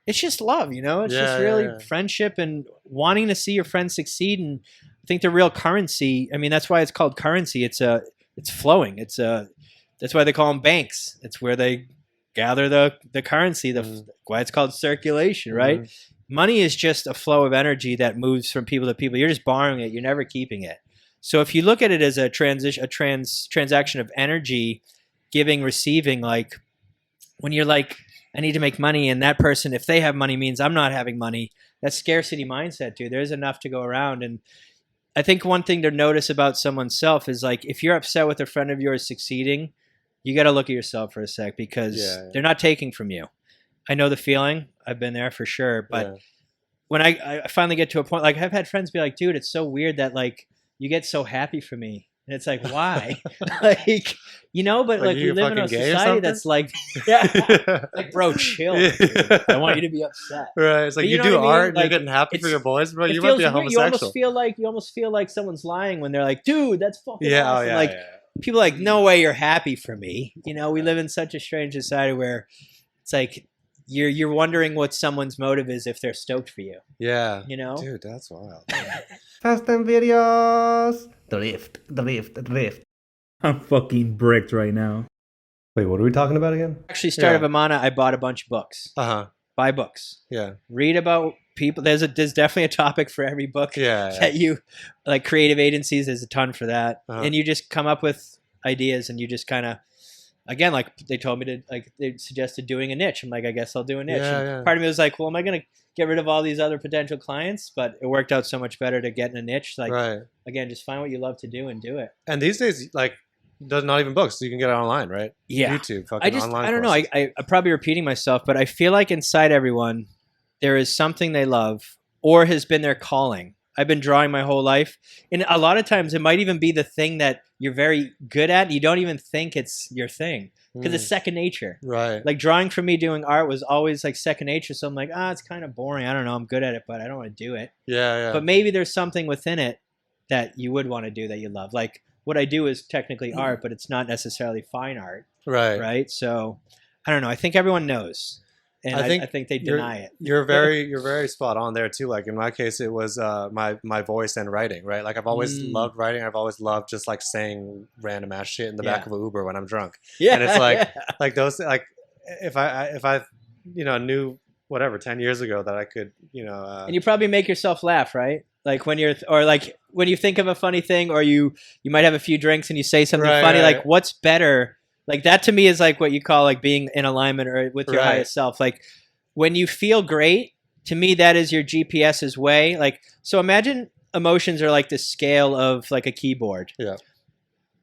It's just love, you know? It's just really friendship and wanting to see your friends succeed. And I think the real currency, I mean, that's why it's called currency. It's flowing. That's why they call them banks. It's where they gather the currency. Why it's called circulation, right? Money is just a flow of energy that moves from people to people. You're just borrowing it. You're never keeping it. So if you look at it as a transaction of energy, giving, receiving, like when you're like, I need to make money, and that person, if they have money, means I'm not having money. That's scarcity mindset, dude. There's enough to go around. And I think one thing to notice about someone's self is, like, if you're upset with a friend of yours succeeding, you got to look at yourself for a sec, because they're not taking from you. I know the feeling. I've been there for sure. But when I finally get to a point, like, I've had friends be like, dude, it's so weird that, like, you get so happy for me. And it's like, why? Like, you know, but like we live in a society that's like, like, bro, chill. Dude. I want you to be upset. Right. It's like, you do art and you're getting happy for your boys, bro. You might be a homosexual. You almost feel like someone's lying when they're like, dude, that's fucking awesome. Like, people are like, no way you're happy for me. You know, we live in such a strange society where it's like you're wondering what someone's motive is if they're stoked for you. Yeah. You know? Dude, that's wild. Fast and videos. Drift. I'm fucking bricked right now. Wait, what are we talking about again? Actually, started Vimana, I bought a bunch of books. Buy books. Yeah. Read about people. There's definitely a topic for every book that you, like, creative agencies, there's a ton for that. And you just come up with ideas, and you just kind of, again, like, they told me to, like, they suggested doing a niche. I'm like, I guess I'll do a niche. Part of me was like, well, am I going to get rid of all these other potential clients? But it worked out so much better to get in a niche. Like, again, just find what you love to do and do it. And these days, like, not even books. You can get it online, right? Yeah. YouTube, fucking online. I don't know. I'm probably repeating myself, but I feel like inside everyone, there is something they love or has been their calling. I've been drawing my whole life. And a lot of times it might even be the thing that you're very good at. And you don't even think it's your thing. Because it's second nature. Right. Like, drawing for me, doing art was always like second nature. So I'm like, it's kind of boring. I don't know. I'm good at it, but I don't want to do it. Yeah. But maybe there's something within it that you would want to do that you love. Like, what I do is technically art, but it's not necessarily fine art. Right. Right. So I don't know. I think everyone knows. And I think they deny it. You're very spot on there too. Like, in my case, it was my voice and writing, right? Like, I've always loved writing. I've always loved just like saying random ass shit in the back of an Uber when I'm drunk. Yeah. And it's like like those, like, if I knew whatever 10 years ago that I could, and you probably make yourself laugh, right? Like when you're, or like when you think of a funny thing, or you might have a few drinks and you say something Right, funny, right. like what's better? Like that to me is like what you call like being in alignment or with your Right. highest self. Like when you feel great, to me that is your GPS's way. Like so imagine emotions are like the scale of like a keyboard. Yeah.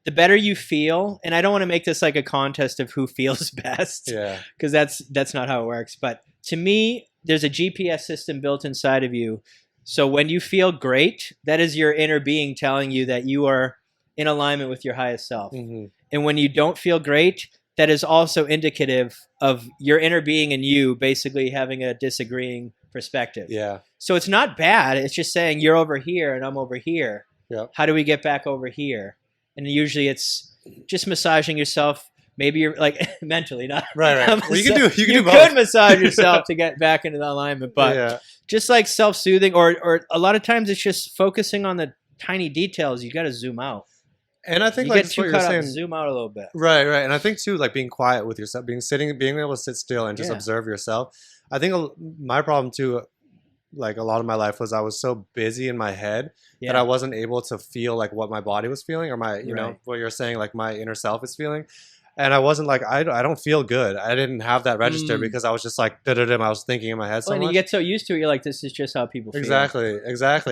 The better you feel, and I don't want to make this like a contest of who feels best, Yeah. because that's not how it works. But to me, there's a GPS system built inside of you. So when you feel great, that is your inner being telling you that you are in alignment with your highest self. Mm-hmm. And when you don't feel great, that is also indicative of your inner being and you basically having a disagreeing perspective. Yeah. So it's not bad. It's just saying you're over here and I'm over here. Yep. How do we get back over here? And usually it's just massaging yourself. Maybe you're like mentally, not Right. Well, you can do you both. could massage yourself to get back into the alignment, but yeah. just like self-soothing, or a lot of times it's just focusing on the tiny details. You got to zoom out. And I think You like get that's what too you're caught up. saying. Zoom out a little bit. Right. And I think too, like being quiet with yourself, being able to sit still and just Yeah. observe yourself. I think my problem too, like a lot of my life was I was so busy in my head that I wasn't able to feel like what my body was feeling, or my, you know, Right. what you're saying, like my inner self is feeling. And I wasn't like, I don't feel good. I didn't have that register because I was just like, I was thinking in my head so When much. you get so used to it, you're like, this is just how people feel. Exactly.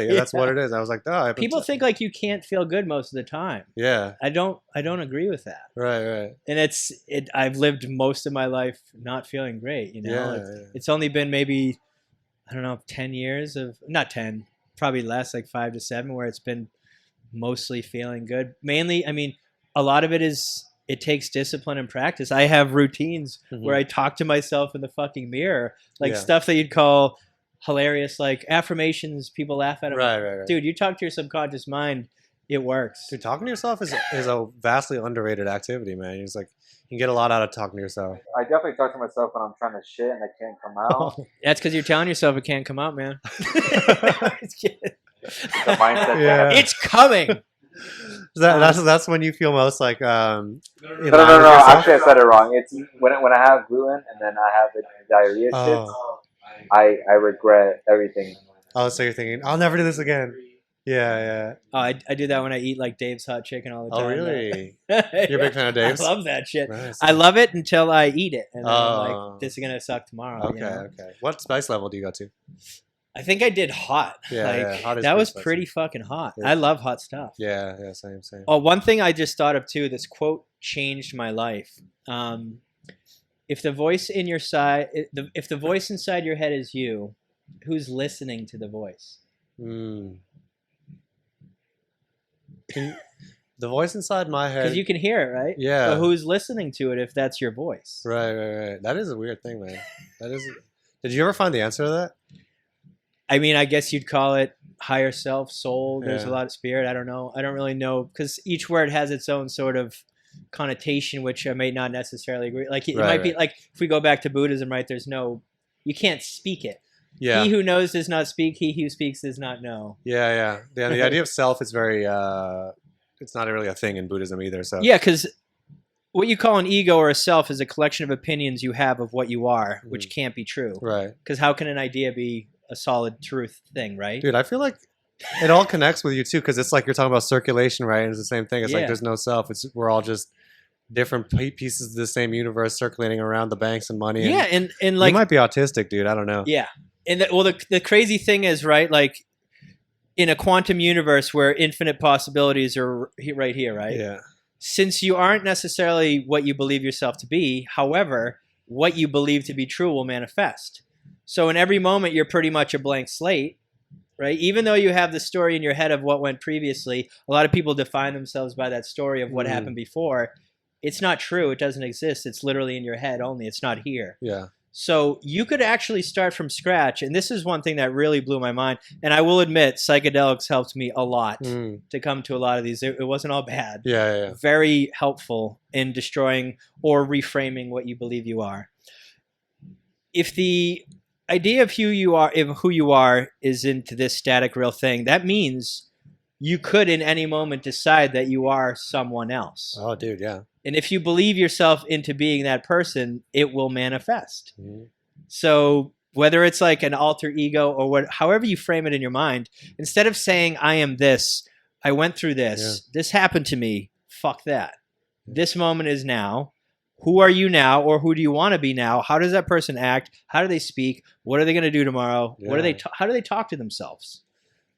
Yeah. That's what it is. I was like, oh, People think like you can't feel good most of the time. yeah, I don't agree with that. right. And I've lived most of my life not feeling great, you know. Yeah. It's only been maybe, I don't know, 10 years of, not 10, probably less, like 5 to 7, where it's been mostly feeling good. Mainly, I mean, a lot of it takes discipline and practice. I have routines where I talk to myself in the fucking mirror, like stuff that you'd call hilarious, like affirmations. People laugh at them. Right. Dude, you talk to your subconscious mind, it works. Dude, talking to yourself is a vastly underrated activity, man. It's like you can get a lot out of talking to yourself. I definitely talk to myself when I'm trying to shit and I can't come out. That's because you're telling yourself it can't come out, man. The mindset. Yeah. It's coming. That's when you feel most like No. Actually, I said it wrong. It's when I have gluten and then I have the diarrhea shit. I regret everything. Oh, so you're thinking, I'll never do this again. Yeah. Oh, I do that when I eat like Dave's hot chicken all the time. Oh, really? You're You're a big fan of Dave's? I love that shit. Nice. I love it until I eat it, and then I'm like, this is gonna suck tomorrow. Okay, you know? okay. What spice level do you go to? I think I did hot. Yeah, hot is that was spicy. pretty fucking hot. Yeah. I love hot stuff. Yeah, same. Oh, one thing I just thought of too. This quote changed my life. If the voice in your side, if the voice inside your head is you, who's listening to the voice? The voice inside my head. Because you can hear it, right? Yeah. But who's listening to it if that's your voice? Right. That is a weird thing, man. That is. Did you ever find the answer to that? I mean, I guess you'd call it higher self, soul. There's Yeah. a lot of spirit. I don't know. I don't really know, because each word has its own sort of connotation, which I may not necessarily agree. Like it might be like, if we go back to Buddhism, right? You can't speak it. Yeah. He who knows does not speak. He who speaks does not know. Yeah. The idea of self is very. It's not really a thing in Buddhism either. So. Yeah, because what you call an ego or a self is a collection of opinions you have of what you are, which can't be true. Right. Because how can an idea be a solid truth thing, right? Dude, I feel like it all connects with you too, because it's like you're talking about circulation, right? And it's the same thing. It's like there's no self. We're all just different pieces of the same universe circulating around the banks and money. Yeah, and like you might be autistic, dude. I don't know. Yeah, and the crazy thing is, right? Like in a quantum universe where infinite possibilities are right here, right? Yeah. Since you aren't necessarily what you believe yourself to be, however, what you believe to be true will manifest. So in every moment, you're pretty much a blank slate, right? Even though you have the story in your head of what went previously, a lot of people define themselves by that story of what happened before. It's not true. It doesn't exist. It's literally in your head only. It's not here. Yeah. So you could actually start from scratch. And this is one thing that really blew my mind. And I will admit, psychedelics helped me a lot to come to a lot of these. It wasn't all bad. Yeah. Very helpful in destroying or reframing what you believe you are. If the idea of who you are is into this static real thing, that means you could in any moment decide that you are someone else. Oh, dude, yeah. And if you believe yourself into being that person, it will manifest. So whether it's like an alter ego or what, however you frame it in your mind, instead of saying, I am this, I went through this, this happened to me, fuck that. This moment is now. Who are you now, or who do you want to be now? How does that person act? How do they speak? What are they going to do tomorrow? What are they? How do they talk to themselves?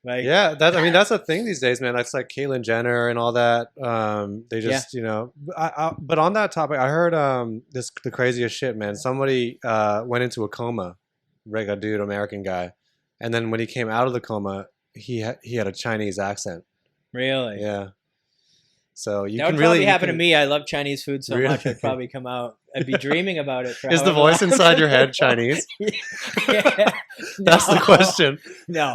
Right? Yeah, that's a thing these days, man. It's like Caitlyn Jenner and all that. They just, but on that topic, I heard the craziest shit, man. Somebody went into a coma, like a dude, American guy, and then when he came out of the coma, he had a Chinese accent. Really? Yeah. So that would probably happen to me. I love Chinese food so much. I'd probably come out. I'd be dreaming about it. Is the voice inside your head Chinese? That's the question. No.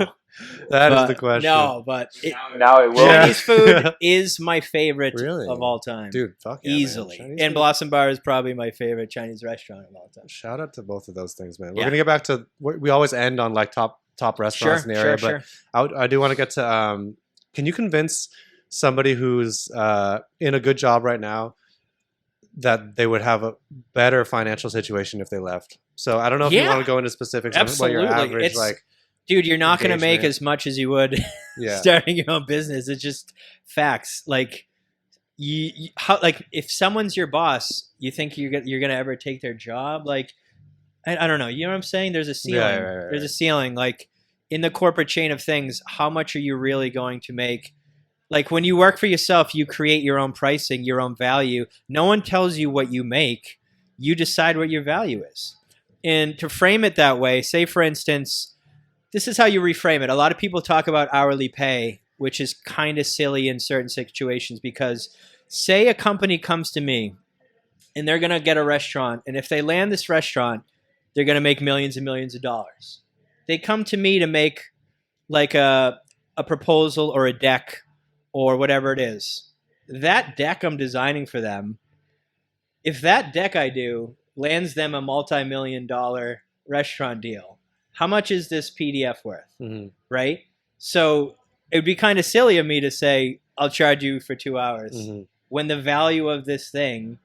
That is the question. No, but now it will. Chinese food is my favorite of all time. Dude, fuck yeah, easily. Man. And Blossom Bar is probably my favorite Chinese restaurant of all time. Shout out to both of those things, man. We're gonna get back to we always end on like top restaurants in the area, but I do want to get to. Can you convince somebody who's in a good job right now that they would have a better financial situation if they left? So I don't know if you want to go into specifics on what your average dude, you're not going to make as much as you would starting your own business. It's just facts. Like like if someone's your boss, you think you're going to ever take their job? Like I don't know. You know what I'm saying? There's a ceiling. Right. There's a ceiling. Like in the corporate chain of things, how much are you really going to make? Like when you work for yourself, you create your own pricing, your own value. No one tells you what you make. You decide what your value is. And to frame it that way, say for instance, this is how you reframe it. A lot of people talk about hourly pay, which is kind of silly in certain situations because say a company comes to me and they're going to get a restaurant. And if they land this restaurant, they're going to make millions and millions of dollars. They come to me to make like a proposal or a deck or whatever it is. That deck I'm designing for them, if that deck I do lands them a multi-million-dollar restaurant deal, how much is this PDF worth? Mm-hmm. Right? So it would be kind of silly of me to say, I'll charge you for 2 hours when the value of this thing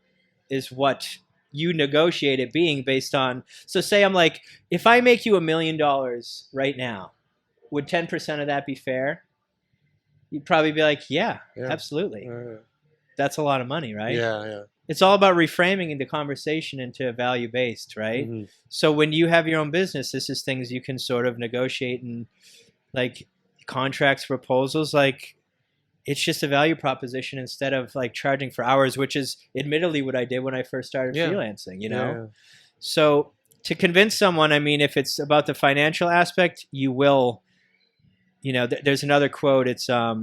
is what you negotiate it being based on. So say I'm like, if I make you $1 million right now, would 10% of that be fair? You'd probably be like, yeah. Absolutely. That's a lot of money, right? Yeah. It's all about reframing the conversation into value-based, right? Mm-hmm. So when you have your own business, this is things you can sort of negotiate and like contracts, proposals, like it's just a value proposition instead of like charging for hours, which is admittedly what I did when I first started freelancing, you know? Yeah. So to convince someone, I mean, if it's about the financial aspect, you will, you know, there's another quote. It's, let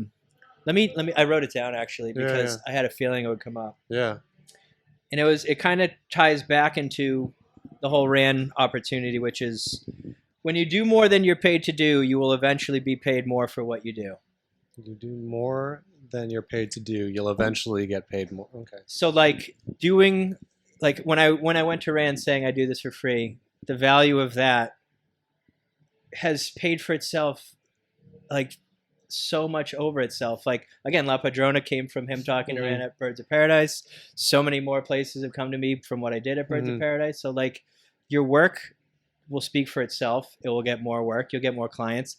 me, I wrote it down actually because I had a feeling it would come up. Yeah. And it kind of ties back into the whole RAN opportunity, which is when you do more than you're paid to do, you will eventually be paid more for what you do. You do more than you're paid to do, you'll eventually get paid more. Okay. So like doing, like when I went to RAN saying I do this for free, the value of that has paid for itself like so much over itself. Like again, La Padrona came from him talking to Rand at Birds of Paradise. So many more places have come to me from what I did at Birds of Paradise. So like your work will speak for itself. It will get more work. You'll get more clients.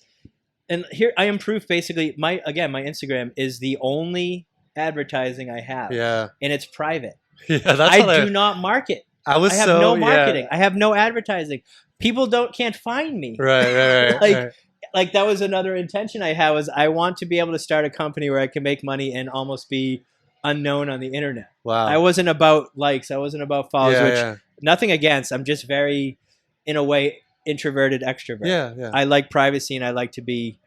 And here I am proof basically my Instagram is the only advertising I have. Yeah. And it's private. Yeah, that's I do not market. I have no marketing. Yeah. I have no advertising. People can't find me. Right. Like that was another intention I had was I want to be able to start a company where I can make money and almost be unknown on the internet. Wow. I wasn't about likes. I wasn't about followers, nothing against. I'm just very, in a way, introverted extrovert. Yeah. I like privacy and I like to be,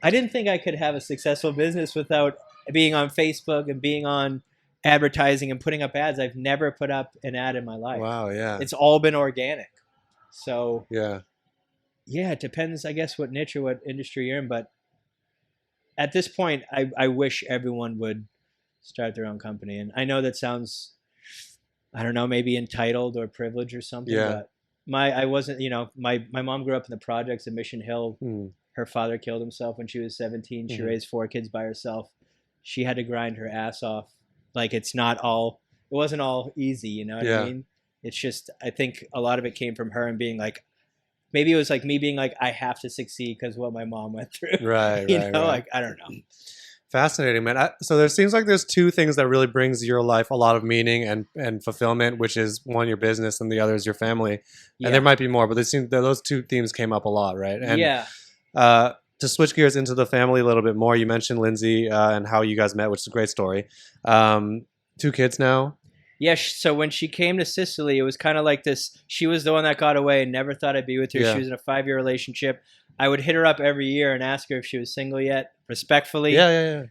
I didn't think I could have a successful business without being on Facebook and being on advertising and putting up ads. I've never put up an ad in my life. Wow, yeah. It's all been organic. So yeah, it depends, I guess, what niche or what industry you're in. But at this point, I wish everyone would start their own company. And I know that sounds, I don't know, maybe entitled or privileged or something. Yeah. But I wasn't, you know, my mom grew up in the projects in Mission Hill. Her father killed himself when she was 17. She raised 4 kids by herself. She had to grind her ass off. Like it wasn't all easy, you know what I mean? It's just, I think a lot of it came from her and being like, maybe it was like me being like, I have to succeed because what my mom went through. Right. You know, like, I don't know. Fascinating, man. So there seems like there's two things that really brings your life a lot of meaning and fulfillment, which is one, your business, and the other is your family. And there might be more, but those two themes came up a lot, right? And to switch gears into the family a little bit more, you mentioned Lindsay and how you guys met, which is a great story. 2 kids now. Yeah, so when she came to Sicily, it was kind of like this. She was the one that got away and never thought I'd be with her. Yeah. She was in a 5-year relationship. I would hit her up every year and ask her if she was single yet, respectfully. Yeah.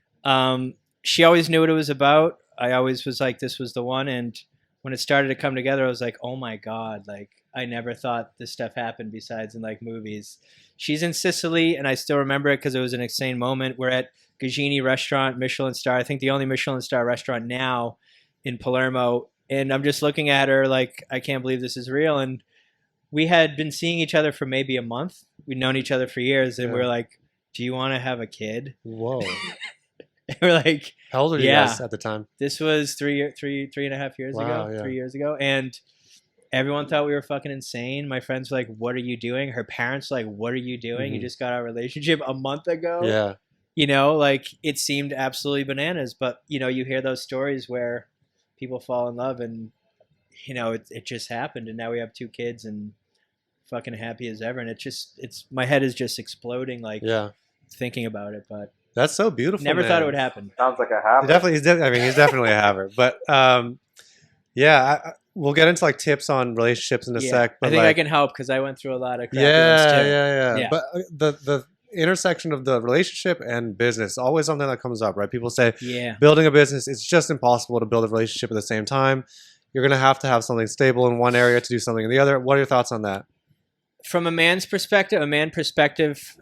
She always knew what it was about. I always was like, this was the one. And when it started to come together, I was like, oh my God, like I never thought this stuff happened besides in like movies. She's in Sicily, and I still remember it because it was an insane moment. We're at Gaggini Restaurant, Michelin star. I think the only Michelin star restaurant now in Palermo. And I'm just looking at her like, I can't believe this is real. And we had been seeing each other for maybe a month. We'd known each other for years, and we were like, do you want to have a kid? Whoa. And we're like, how old are you guys at the time? This was 3.5 years ago, 3 years ago. And everyone thought we were fucking insane. My friends were like, what are you doing? Her parents were like, what are you doing? You just got our relationship a month ago. Yeah. You know, like it seemed absolutely bananas. But, you know, you hear those stories where people fall in love and, you know, it just happened. And now we have 2 kids and fucking happy as ever. And it's my head is just exploding, like thinking about it. But that's so beautiful. Never thought it would happen. Sounds like a haver. He's definitely a haver. But we'll get into like tips on relationships in a sec. But I think I can help because I went through a lot of crappy ones too. Yeah. But the intersection of the relationship and business, always something that comes up, right? People say, building a business, it's just impossible to build a relationship at the same time. You're going to have something stable in one area to do something in the other. What are your thoughts on that? From a man perspective,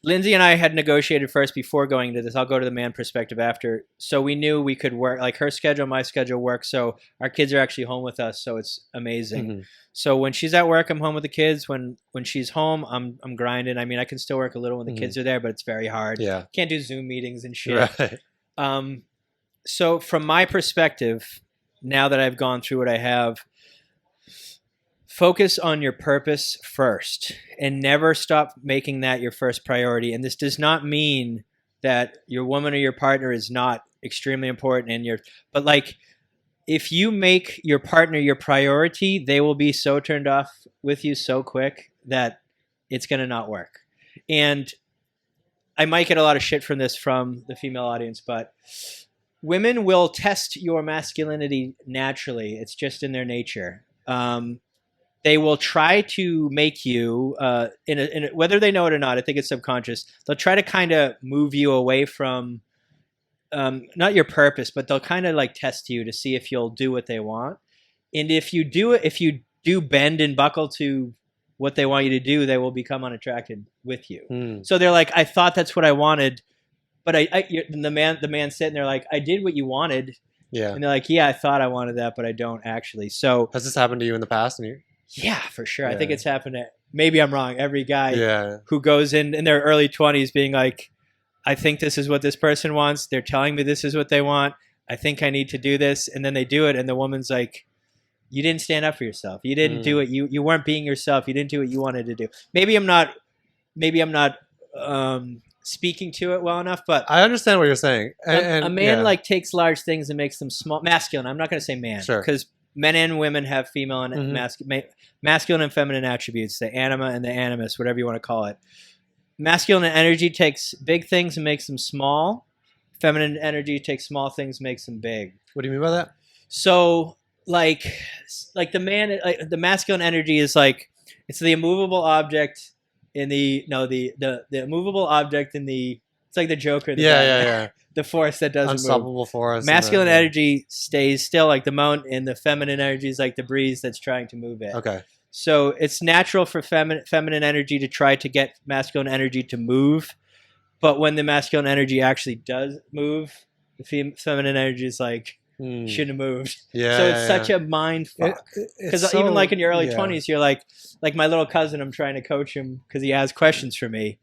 Lindsay and I had negotiated first before going into this. I'll go to the man perspective after. So we knew we could work, like her schedule, my schedule work. So our kids are actually home with us. So it's amazing. So when she's at work, I'm home with the kids. When she's home, I'm grinding. I mean, I can still work a little when the kids are there, but it's very hard. Yeah. Can't do Zoom meetings and shit. Right. So from my perspective, now that I've gone through what I have, focus on your purpose first and never stop making that your first priority. And this does not mean that your woman or your partner is not extremely important but like if you make your partner your priority, they will be so turned off with you so quick that it's going to not work. And I might get a lot of shit from this from the female audience, but women will test your masculinity naturally. It's just in their nature. They will try to make you, whether they know it or not, I think it's subconscious, they'll try to kind of move you away from, not your purpose, but they'll kind of like test you to see if you'll do what they want. And if you do bend and buckle to what they want you to do, they will become unattracted with you. So they're like, I thought that's what I wanted, but the man sitting there like, I did what you wanted. Yeah. And they're like, yeah, I thought I wanted that, but I don't actually. So has this happened to you in the past? Yeah, for sure. I think it's happened to, maybe I'm wrong, every guy who goes in their early 20s being like, I think this is what this person wants. They're telling me this is what they want. I think I need to do this. And then they do it. And the woman's like, you didn't stand up for yourself. You didn't do it. You weren't being yourself. You didn't do what you wanted to do. Maybe I'm not speaking to it well enough, but I understand what you're saying. And a man like takes large things and makes them small. Masculine. I'm not going to say man. Sure. Because men and women have female and masculine and feminine attributes, the anima and the animus, whatever you want to call it. Masculine energy takes big things and makes them small. Feminine energy takes small things, makes them big. What do you mean by that? So, like the masculine energy is like, it's the immovable object in the immovable object in the, it's like the Joker. The force that doesn't unstoppable force. Masculine energy stays still like the mountain, and the feminine energy is like the breeze that's trying to move it. Okay. So it's natural for feminine energy to try to get masculine energy to move. But when the masculine energy actually does move, the feminine energy is like, shouldn't have moved. Yeah. So it's such a mind fuck. Because even like in your early 20s, you're like my little cousin, I'm trying to coach him because he has questions for me.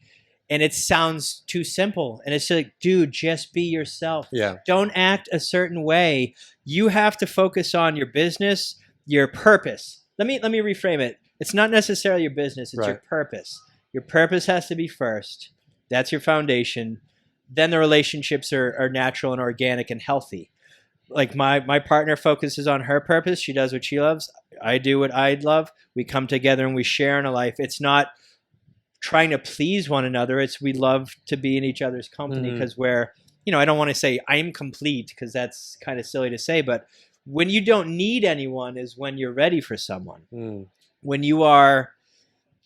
And it sounds too simple. And it's like, dude, just be yourself. Yeah. Don't act a certain way. You have to focus on your business, your purpose. Let me reframe it. It's not necessarily your business. It's your purpose. Your purpose has to be first. That's your foundation. Then the relationships are natural and organic and healthy. Like my partner focuses on her purpose. She does what she loves. I do what I love. We come together and we share in a life. It's not trying to please one another. It's we love to be in each other's company because we're, I don't want to say I'm complete because that's kind of silly to say, but when you don't need anyone is when you're ready for someone. When you are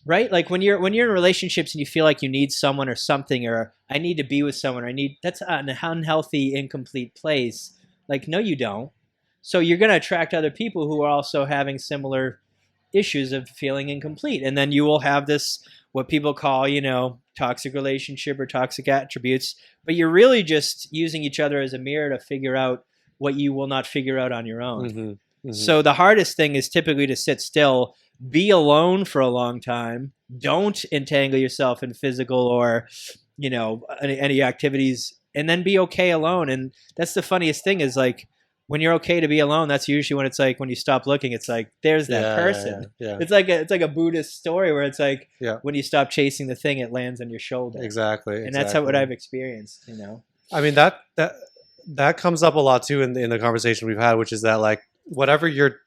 right, like when you're in relationships and you feel like you need someone or something, or I need to be with someone, or that's an unhealthy, incomplete place. Like, no, you don't. So you're going to attract other people who are also having similar issues of feeling incomplete. And then you will have this, what people call, toxic relationship or toxic attributes. But you're really just using each other as a mirror to figure out what you will not figure out on your own. So the hardest thing is typically to sit still, be alone for a long time. Don't entangle yourself in physical or, any activities, and then be okay alone. And that's the funniest thing is like, when you're okay to be alone, that's usually when it's like, when you stop looking, it's like, there's that person. Yeah. It's like a Buddhist story where it's like, when you stop chasing the thing, it lands on your shoulder. Exactly. And that's what I've experienced, I mean, that comes up a lot too in the conversation we've had, which is that like, whatever you're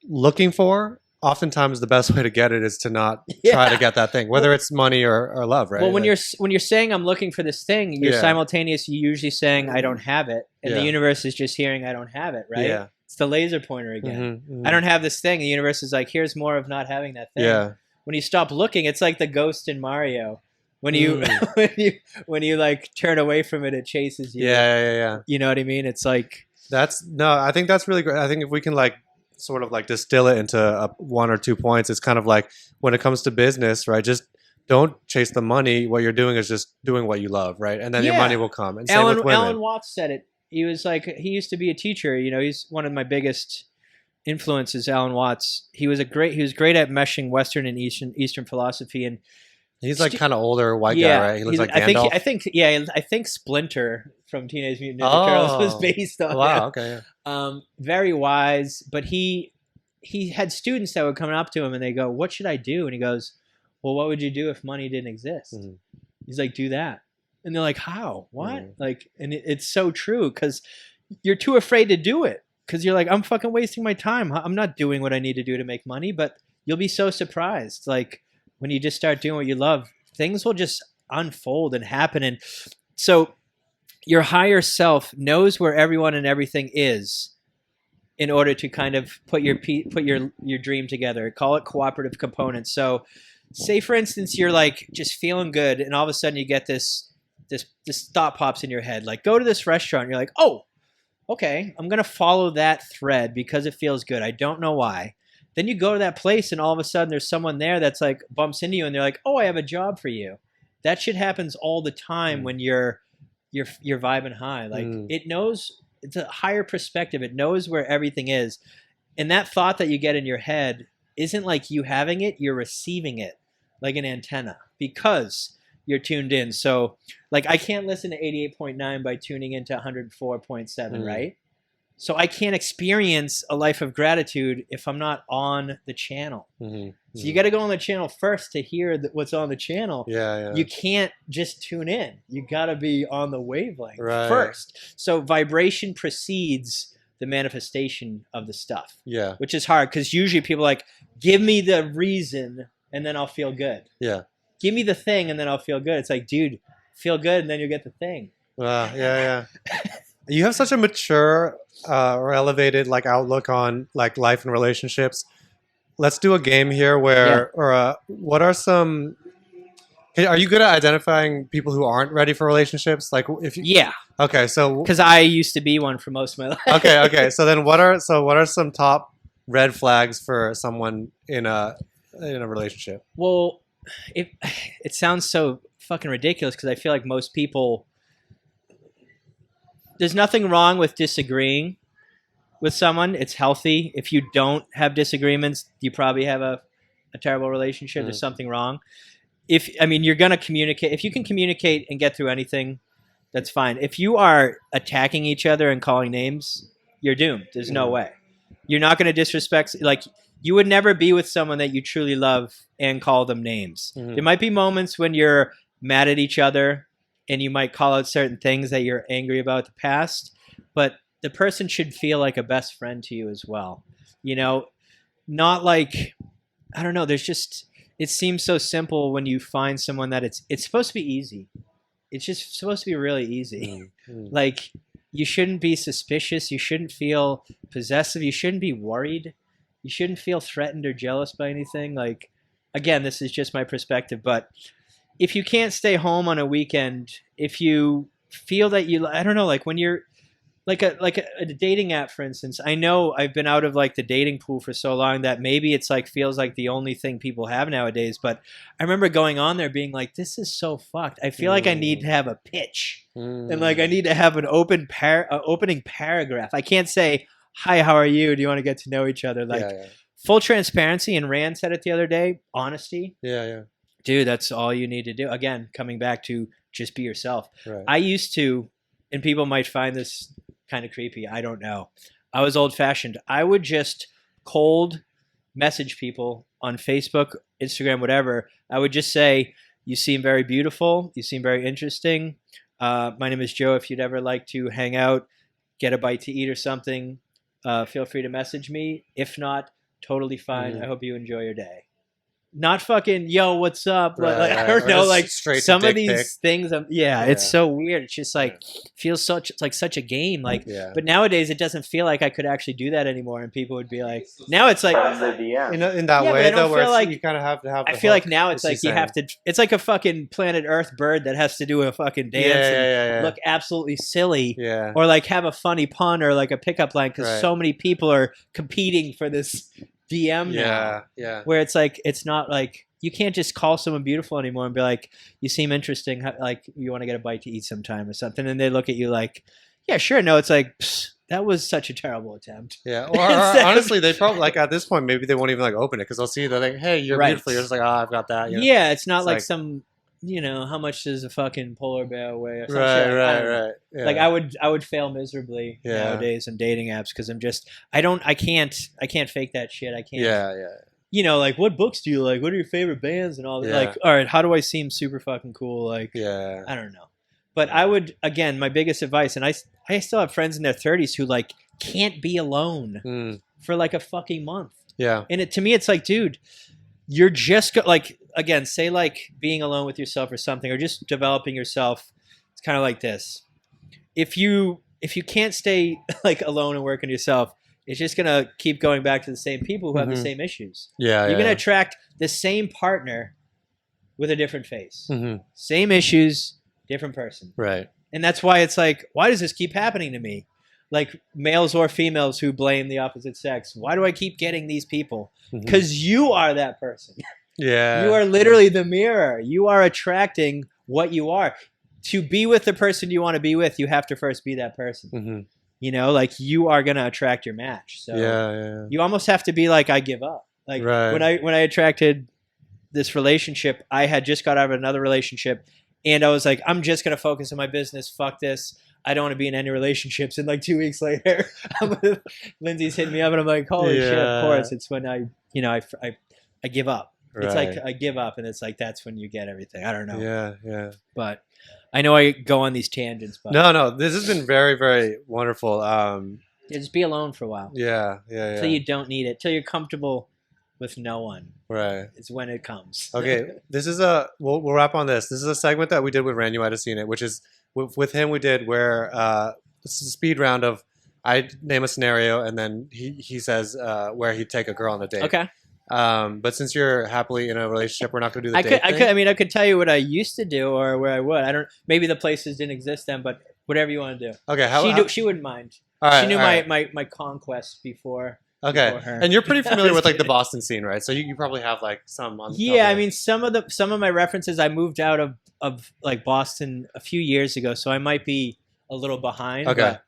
looking for, oftentimes the best way to get it is to not try to get that thing, whether it's money or love, right? Well, when you're saying I'm looking for this thing, you're simultaneously usually saying I don't have it, and the universe is just hearing I don't have it, right? Yeah. It's the laser pointer again. I don't have this thing. The universe is like, here's more of not having that thing. Yeah. When you stop looking, it's like the ghost in Mario. When you when you like turn away from it, it chases you. Yeah. You know what I mean? It's like I think that's really great. I think if we can like sort of like distill it into 1 or 2 points, it's kind of like when it comes to business, right? Just don't chase the money. What you're doing is just doing what you love, right? And then your money will come. And same with women. Alan Watts said it. He was like, he used to be a teacher. He's one of my biggest influences. Alan Watts. He was great at meshing Western and Eastern philosophy, and he's like kind of older white guy, right? He looks like Gandalf. I think Splinter from Teenage Mutant Ninja Turtles was based on. Wow, okay. Very wise, but he had students that would come up to him and they go, "What should I do?" And he goes, "Well, what would you do if money didn't exist?" He's like, "Do that." And they're like, "How? What?" Like, and it's so true because you're too afraid to do it because you're like, "I'm fucking wasting my time. I'm not doing what I need to do to make money." But you'll be so surprised, like when you just start doing what you love, things will just unfold and happen. And so your higher self knows where everyone and everything is in order to kind of put your dream together. Call it cooperative components. So say, for instance, you're like just feeling good and all of a sudden you get this thought pops in your head, like go to this restaurant. You're like, oh, okay, I'm going to follow that thread because it feels good. I don't know why. Then you go to that place and all of a sudden there's someone there that's like bumps into you and they're like, oh, I have a job for you. That shit happens all the time when you're vibing high. Like it knows, it's a higher perspective. It knows where everything is. And that thought that you get in your head isn't like you having it, you're receiving it like an antenna because you're tuned in. So like I can't listen to 88.9 by tuning into 104.7, right? So I can't experience a life of gratitude if I'm not on the channel. So you got to go on the channel first to hear what's on the channel. Yeah. You can't just tune in. You got to be on the wavelength first. So vibration precedes the manifestation of the stuff. Yeah. Which is hard because usually people are like, give me the reason and then I'll feel good. Yeah. Give me the thing and then I'll feel good. It's like, dude, feel good and then you'll get the thing. Yeah. You have such a mature or elevated like outlook on like life and relationships. Let's do a game here where, what are some? Are you good at identifying people who aren't ready for relationships? Like if you, okay, so because I used to be one for most of my life. okay. So then, what are some top red flags for someone in a relationship? Well, it sounds so fucking ridiculous because I feel like most people. There's nothing wrong with disagreeing with someone. It's healthy. If you don't have disagreements, you probably have a terrible relationship. There's something wrong. You're going to communicate. If you can communicate and get through anything, that's fine. If you are attacking each other and calling names, you're doomed. There's no way. You're not going to disrespect. Like you would never be with someone that you truly love and call them names. There might be moments when you're mad at each other and you might call out certain things that you're angry about the past, but the person should feel like a best friend to you as well. You know, not like, I don't know, there's just, it seems so simple when you find someone that it's supposed to be easy. It's just supposed to be really easy. Like, you shouldn't be suspicious. You shouldn't feel possessive. You shouldn't be worried. You shouldn't feel threatened or jealous by anything. Like, again, this is just my perspective, but if you can't stay home on a weekend, if you feel that you, I don't know, like when you're like a dating app, for instance, I know I've been out of like the dating pool for so long that maybe it's like feels like the only thing people have nowadays. But I remember going on there being like, this is so fucked. I feel like I need to have a pitch and like I need to have an opening paragraph. I can't say, hi, how are you? Do you want to get to know each other? Like full transparency. And Rand said it the other day, honesty. Yeah. Dude, that's all you need to do. Again, coming back to just be yourself. Right. I used to, and people might find this kind of creepy, I don't know. I was old fashioned. I would just cold message people on Facebook, Instagram, whatever. I would just say, you seem very beautiful. You seem very interesting. My name is Joe. If you'd ever like to hang out, get a bite to eat or something, feel free to message me. If not, totally fine. I hope you enjoy your day. Not fucking, yo, what's up? Like, I don't know, like some of these things. It's so weird. It's just like feels such a game. Like, but nowadays it doesn't feel like I could actually do that anymore. And people would be like, now it's like in that way though, where like, you kind of have to have. I feel like now it's like you have to. It's like a fucking planet Earth bird that has to do a fucking dance and look absolutely silly, or like have a funny pun or like a pickup line because so many people are competing for this DM now, where it's like, it's not like, you can't just call someone beautiful anymore and be like, you seem interesting, like you want to get a bite to eat sometime or something, and they look at you like, yeah, sure. No, it's like, that was such a terrible attempt. Or honestly, they probably, like at this point, maybe they won't even like open it because they'll see, they're like, hey, you're beautiful. You're just like, oh, I've got that. You know? Yeah, it's not like some, you know, how much does a fucking polar bear weigh or something? Right. Yeah. Like I would fail miserably nowadays in dating apps because I'm just, I can't fake that shit. I can't. Yeah. You know, like, what books do you like? What are your favorite bands and all that? Like, all right, how do I seem super fucking cool? Like, I don't know. But I would, again, my biggest advice, and I still have friends in their 30s who like can't be alone for like a fucking month. Yeah. And to me, it's like, dude, you're just like, again, say like being alone with yourself or something, or just developing yourself. It's kind of like this. If you can't stay like alone and work on yourself, it's just going to keep going back to the same people who have the same issues. You're going to attract the same partner with a different face. Same issues, different person. Right. And that's why it's like, why does this keep happening to me? Like males or females who blame the opposite sex. Why do I keep getting these people? Because you are that person. Yeah. You are literally the mirror. You are attracting what you are. To be with the person you want to be with, you have to first be that person. You know, like you are going to attract your match. So you almost have to be like, I give up. Like when I attracted this relationship, I had just got out of another relationship and I was like, I'm just going to focus on my business. Fuck this. I don't want to be in any relationships. And like 2 weeks later, Lindsay's hitting me up and I'm like, holy shit, of course. It's when I give up. It's like I give up and it's like, that's when you get everything. I don't know. Yeah. But I know I go on these tangents. But No. This has been very, very wonderful. Just be alone for a while. Yeah. Till you don't need it. Till you're comfortable with no one. Right. It's when it comes. Okay. This is we'll wrap on this. This is a segment that we did with Rand. You might have seen it, which is with him. We did where this is a speed round of I name a scenario and then he says where he'd take a girl on a date. Okay. But since you're happily in a relationship, we're not going to do the date thing. I could tell you what I used to do or where I would. Maybe the places didn't exist then, but whatever you want to do. Okay. She wouldn't mind. She knew my conquest before. Okay. Before her. And you're pretty familiar with like the Boston scene, right? So you probably have like some on I mean some of my references, I moved out of like Boston a few years ago, so I might be a little behind. Okay. But,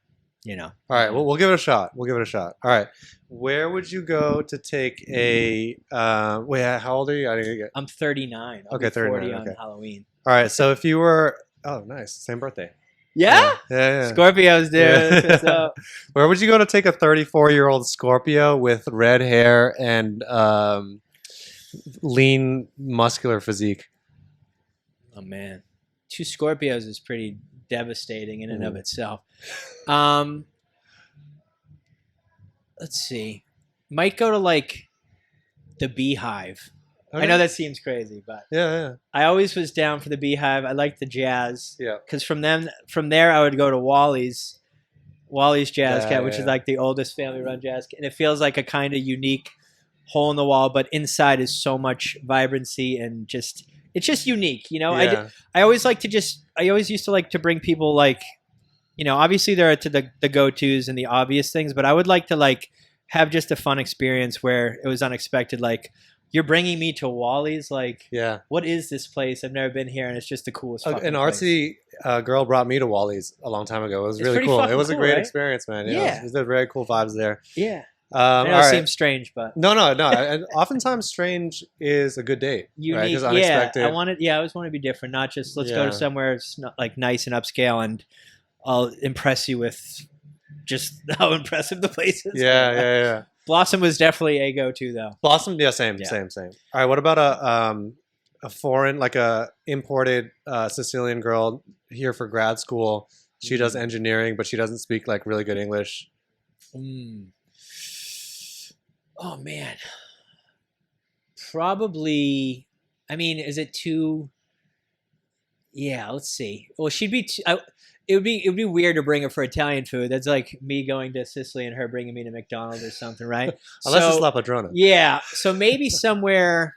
you know. All right. Well, we'll give it a shot. All right. Where would you go to take a wait, how old are you? I'm 39. I'll be 39 on Halloween. All right. So if you were nice. Same birthday. Yeah? Yeah. Scorpios, dude. Yeah. That's what's up. Where would you go to take a 34-year-old Scorpio with red hair and lean, muscular physique? Oh man, 2 Scorpios is pretty devastating in and of Mhm. itself. Let's see. Might go to like the Beehive. I know that seems crazy, but Yeah. I always was down for the Beehive. I like the jazz. Yeah. Because from there, I would go to Wally's Jazz Yeah, Cat, which is like the oldest family-run jazz cat, and it feels like a kind of unique hole in the wall, but inside is so much vibrancy and it's just unique, you know. Yeah. I always used to like to bring people like, you know, obviously there are to the go-tos and the obvious things, but I would like to like have just a fun experience where it was unexpected. Like, you're bringing me to Wally's, like, Yeah. what is this place? I've never been here, and it's just the coolest fucking An place. artsy girl brought me to Wally's a long time ago. It was It's really pretty cool. fucking It was a cool, great right? experience, man. Yeah. It was very cool vibes there. Yeah. All I know it right. seems strange, but No. And oftentimes, strange is a good date. unique. Right? 'Cause Yeah, unexpected. I always want to be different, not just let's go Yeah. to somewhere it's not like nice and upscale, and I'll impress you with just how impressive the place is. Yeah. Blossom was definitely a go-to though. Blossom, yeah, same. All right, what about a foreign, like a imported Sicilian girl here for grad school? She does engineering, but she doesn't speak like really good English. Oh man, probably. I mean, is it too? Yeah, let's see. Well, she'd be. It would be weird to bring her for Italian food. That's like me going to Sicily and her bringing me to McDonald's or something, right? Unless it's La Padrona. Yeah, so maybe somewhere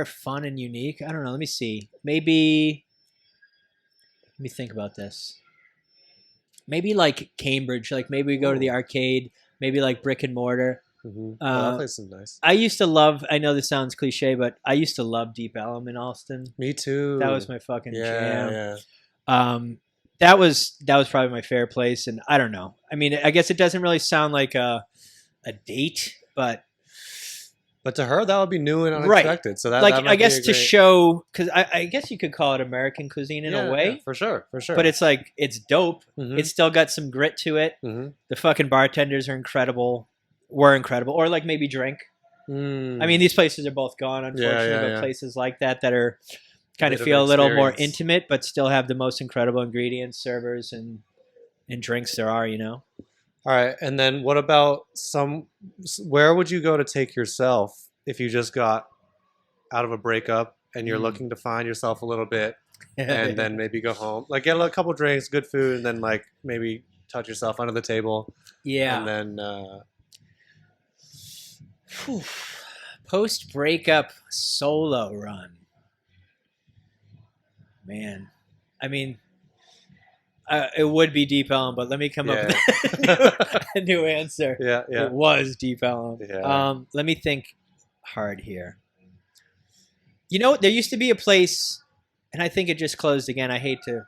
fun and unique. I don't know. Let me see. Let me think about this. Maybe like Cambridge. Like maybe we go to the arcade. Maybe like brick and mortar. That place is nice. I used to love. I know this sounds cliche, but I used to love Deep Ellum in Austin. Me too. That was my fucking jam. Yeah. That was probably my favorite place, and I don't know. I mean, I guess it doesn't really sound like a date, but to her that would be new and unexpected. Right. So that like that might I guess be to show, because I guess you could call it American cuisine in a way. Yeah, for sure. But it's like it's dope. Mm-hmm. It's still got some grit to it. Mm-hmm. The fucking bartenders are incredible. Were incredible, or like maybe drink. I mean, these places are both gone, unfortunately. But places like that are kind of feel a little more intimate, but still have the most incredible ingredients, servers, and drinks there are. You know. All right, and then what about where would you go to take yourself if you just got out of a breakup and you're looking to find yourself a little bit, and then maybe go home, like get a couple drinks, good food, and then like maybe touch yourself under the table. Yeah. And then. Post breakup solo run, man. I mean, it would be Deep Ellum, but let me come up with a new answer. Yeah. It was Deep Ellum. Yeah. Let me think hard here. You know, there used to be a place, and I think it just closed again. I hate to.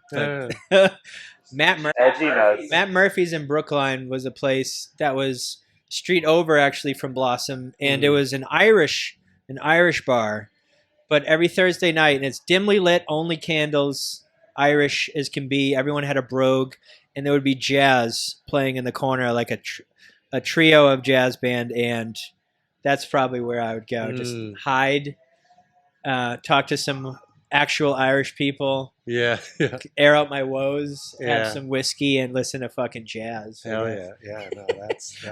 Matt Murphy's in Brookline was a place that was street over actually from Blossom, and it was an Irish bar, but every Thursday night, and it's dimly lit, only candles, Irish as can be. Everyone had a brogue, and there would be jazz playing in the corner, like a trio of jazz band, and that's probably where I would go. Just hide, talk to some actual Irish people. Yeah. Air out my woes, have some whiskey, and listen to fucking jazz. Hell yeah. Yeah, no,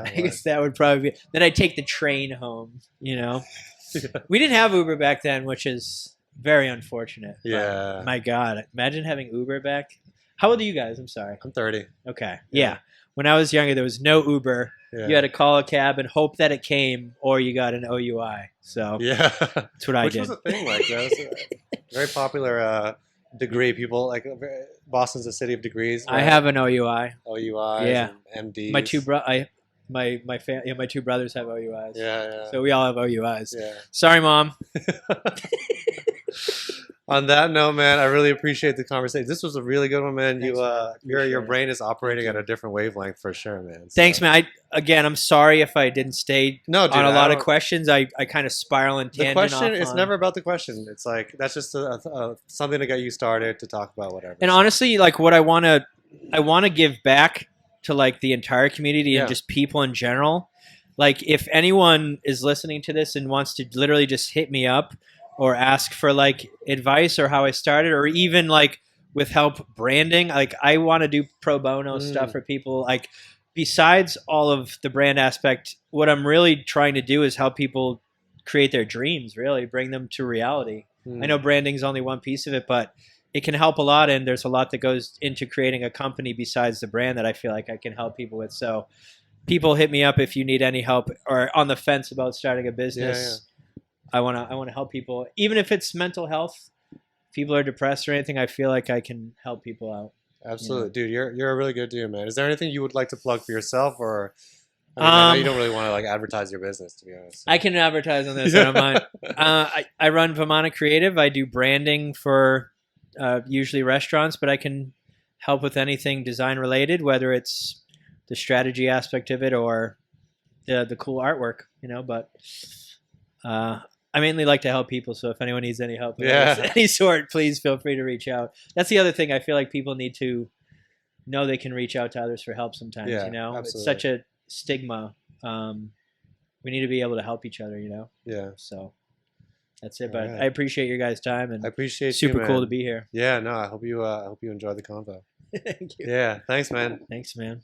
I guess that would probably be. Then I'd take the train home, you know? We didn't have Uber back then, which is very unfortunate. Yeah. My God. Imagine having Uber back. How old are you guys? I'm sorry. I'm 30. Okay. Yeah. When I was younger, there was no Uber. Yeah. You had to call a cab and hope that it came, or you got an OUI. So that's what I did. Which was a thing like that. Was a very popular degree. People like Boston's a city of degrees. Right? I have an OUI. OUIs and MDs. My two brothers have OUIs. Yeah. So we all have OUIs. Yeah. Sorry, Mom. On that note, man, I really appreciate the conversation. This was a really good one, man. Thanks, Your brain is operating at a different wavelength for sure, man. So. Thanks, man. I'm sorry if I didn't stay dude, on a lot of questions. I kind of spiral and tangent. The question, it's never about the question. It's like that's just something to get you started to talk about whatever. And honestly, like what I want to give back to like the entire community and just people in general. Like if anyone is listening to this and wants to literally just hit me up or ask for like advice or how I started, or even like with help branding, like I want to do pro bono stuff for people. Like besides all of the brand aspect, what I'm really trying to do is help people create their dreams, really bring them to reality. I know branding is only one piece of it, but it can help a lot. And there's a lot that goes into creating a company besides the brand that I feel like I can help people with. So people hit me up if you need any help or on the fence about starting a business. I want to help people, even if it's mental health. People are depressed or anything. I feel like I can help people out. Absolutely, dude. You're a really good dude, man. Is there anything you would like to plug for yourself, or I know you don't really want to like advertise your business, to be honest. I can advertise on this. I don't mind. I run Vimana Creative. I do branding for usually restaurants, but I can help with anything design related, whether it's the strategy aspect of it or the cool artwork, But I mainly like to help people, so if anyone needs any help of any sort, please feel free to reach out. That's the other thing. I feel like people need to know they can reach out to others for help sometimes, Absolutely. It's such a stigma. We need to be able to help each other, Yeah. So that's it. But I appreciate your guys' time, and I appreciate super you, cool to be here. Yeah, no, I hope you enjoy the convo. Thank you. Yeah, thanks, man. Thanks, man.